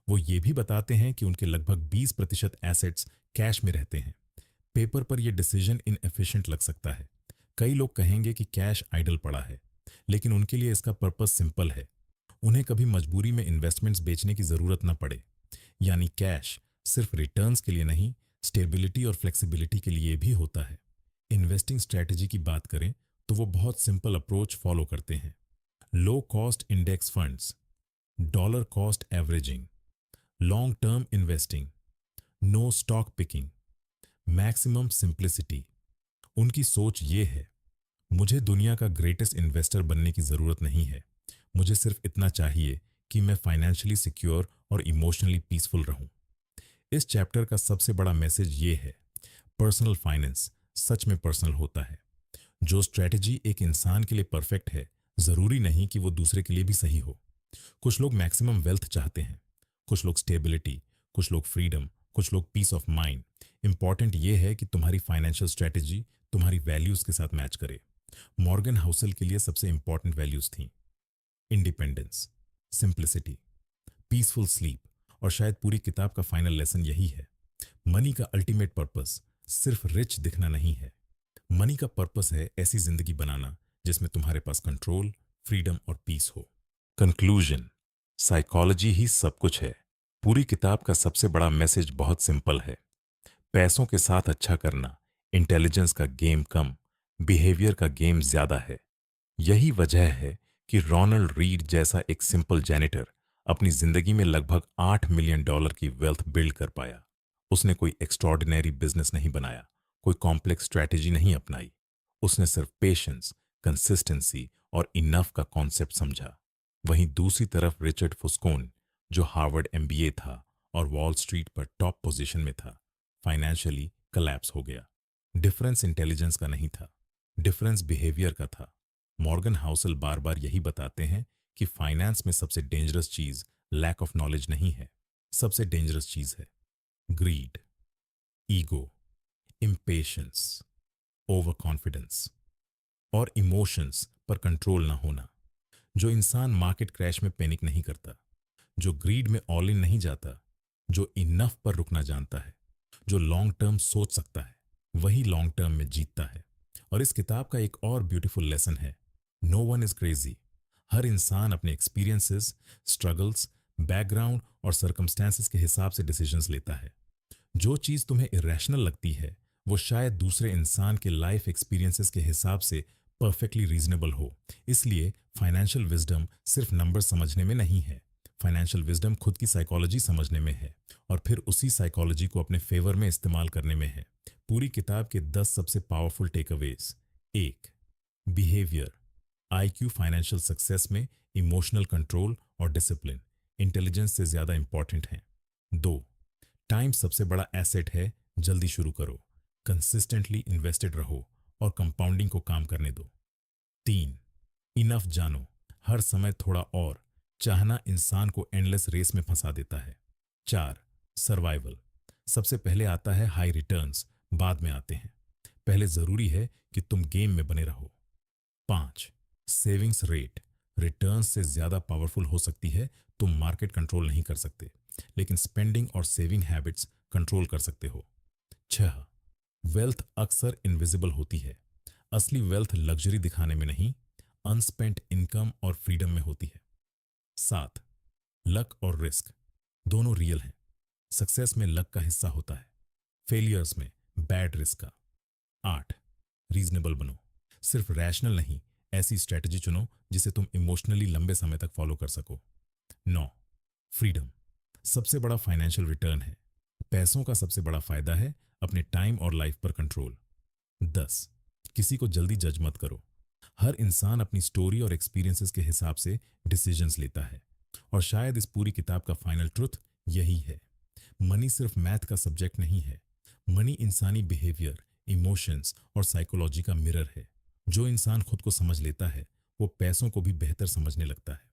वो ये भी बताते हैं कि उनके लगभग 20% एसेट्स कैश में रहते हैं। पेपर पर यह डिसीजन इनएफिशिएंट लग सकता है। कई लोग कहेंगे कि कैश आइडल पड़ा है, लेकिन उनके लिए इसका पर्पस सिंपल है। उन्हें कभी मजबूरी में इन्वेस्टमेंट्स बेचने की जरूरत न पड़े। यानी कैश सिर्फ रिटर्न्स के लिए नहीं, स्टेबिलिटी और फ्लेक्सिबिलिटी के लिए भी होता है। इन्वेस्टिंग स्ट्रैटेजी की बात करें तो वो बहुत सिंपल अप्रोच फॉलो करते हैं। Low cost index funds, dollar cost averaging, long term investing, no stock picking, maximum simplicity. उनकी सोच ये है, मुझे दुनिया का ग्रेटेस्ट इन्वेस्टर बनने की जरूरत नहीं है, मुझे सिर्फ इतना चाहिए कि मैं फाइनेंशियली सिक्योर और इमोशनली पीसफुल रहूं। इस चैप्टर का सबसे बड़ा मैसेज ये है, पर्सनल फाइनेंस सच में पर्सनल होता है। जो स्ट्रेटजी एक इंसान के लिए परफेक्ट है, जरूरी नहीं कि वो दूसरे के लिए भी सही हो। कुछ लोग मैक्सिमम वेल्थ चाहते हैं, कुछ लोग स्टेबिलिटी, कुछ लोग फ्रीडम, कुछ लोग पीस ऑफ माइंड। इंपॉर्टेंट ये है कि तुम्हारी फाइनेंशियल स्ट्रेटजी तुम्हारी वैल्यूज के साथ मैच करे। मॉर्गन हाउसल के लिए सबसे इंपॉर्टेंट वैल्यूज थी इंडिपेंडेंस, सिंप्लिसिटी, पीसफुल स्लीप, और शायद पूरी किताब का फाइनल लेसन यही है। मनी का अल्टीमेट पर्पस सिर्फ रिच दिखना नहीं है। मनी का पर्पस है ऐसी जिंदगी बनाना जिसमें तुम्हारे पास कंट्रोल, फ्रीडम और पीस हो। कंक्लूजन, साइकोलॉजी ही सब कुछ है। पूरी किताब का सबसे बड़ा मैसेज बहुत सिंपल है। पैसों के साथ अच्छा करना, इंटेलिजेंस का गेम कम, बिहेवियर का गेम ज्यादा है। यही वजह है कि रोनाल्ड रीड जैसा एक सिंपल जैनिटर अपनी जिंदगी में लगभग $8 मिलियन की वेल्थ बिल्ड कर पाया। उसने कोई एक्स्ट्रॉर्डिनरी बिजनेस नहीं बनाया, कोई कॉम्प्लेक्स स्ट्रैटेजी नहीं अपनाई। उसने सिर्फ पेशेंस, कंसिस्टेंसी और इनफ का कॉन्सेप्ट समझा। वहीं दूसरी तरफ रिचर्ड फुस्कोन, जो हार्वर्ड एमबीए था और वॉल स्ट्रीट पर टॉप पोजीशन में था, फाइनेंशियली कलैप्स हो गया। डिफरेंस इंटेलिजेंस का नहीं था, डिफरेंस बिहेवियर का था। मॉर्गन हाउसल बार बार यही बताते हैं कि फाइनेंस में सबसे डेंजरस चीज लैक ऑफ नॉलेज नहीं है, सबसे डेंजरस चीज है greed, ego, impatience, over confidence और इमोशंस पर कंट्रोल ना होना। जो इंसान मार्केट क्रैश में पैनिक नहीं करता, जो ग्रीड में ऑल इन नहीं जाता, जो इनफ पर रुकना जानता है, जो लॉन्ग टर्म सोच सकता है, वही लॉन्ग टर्म में जीतता है। और इस किताब का एक और ब्यूटीफुल लेसन है, नो वन इज क्रेजी। हर इंसान अपने एक्सपीरियंसेस, स्ट्रगल्स, बैकग्राउंड और सर्कमस्टेंसेस के हिसाब से डिसीजंस लेता है। जो चीज तुम्हें इरेशनल लगती है, वो शायद दूसरे इंसान के लाइफ एक्सपीरियंसेस के हिसाब से परफेक्टली रीजनेबल हो। इसलिए फाइनेंशियल विजडम सिर्फ नंबर समझने में नहीं है, फाइनेंशियल विजडम खुद की साइकोलॉजी समझने में है और फिर उसी साइकोलॉजी को अपने फेवर में इस्तेमाल करने में है। पूरी किताब के 10 सबसे powerful takeaways. 1, behaviour, IQ financial success में इमोशनल कंट्रोल और डिसिप्लिन इंटेलिजेंस से ज्यादा इंपॉर्टेंट हैं। 2, टाइम सबसे बड़ा एसेट है, जल्दी शुरू करो, कंसिस्टेंटली इन्वेस्टेड रहो और कंपाउंडिंग को काम करने दो। 3, इनफ जानो, हर समय थोड़ा और चाहना इंसान को एंडलेस रेस में फंसा देता है। 4, सर्वाइवल, सबसे पहले आता है हाई रिटर्न्स, बाद में आते हैं। पहले जरूरी है कि तुम गेम में बने रहो। 5, सेविंग्स रेट, रिटर्न्स से ज्यादा पावरफुल हो सकती है। तुम मार्केट कंट्रोल नहीं कर सकते, लेकिन स्पेंडिंग और सेविंग हैबिट्स कंट्रोल कर सकते हो। 6, वेल्थ अक्सर इनविजिबल होती है। असली वेल्थ लग्जरी दिखाने में नहीं, अनस्पेंट इनकम और फ्रीडम में होती है। 7, लक और रिस्क दोनों रियल हैं। सक्सेस में लक का हिस्सा होता है, फेलियर्स में बैड रिस्क का। 8, रीजनेबल बनो, सिर्फ रैशनल नहीं, ऐसी स्ट्रेटजी चुनो जिसे तुम इमोशनली लंबे समय तक फॉलो कर सको। 9, फ्रीडम सबसे बड़ा फाइनेंशियल रिटर्न है। पैसों का सबसे बड़ा फायदा है अपने टाइम और लाइफ पर कंट्रोल। 10, किसी को जल्दी जज मत करो। हर इंसान अपनी स्टोरी और एक्सपीरियंसेस के हिसाब से डिसीजंस लेता है। और शायद इस पूरी किताब का फाइनल ट्रुथ यही है, मनी सिर्फ मैथ का सब्जेक्ट नहीं है। मनी इंसानी बिहेवियर, इमोशंस और साइकोलॉजी का मिरर है। जो इंसान खुद को समझ लेता है, वो पैसों को भी बेहतर समझने लगता है।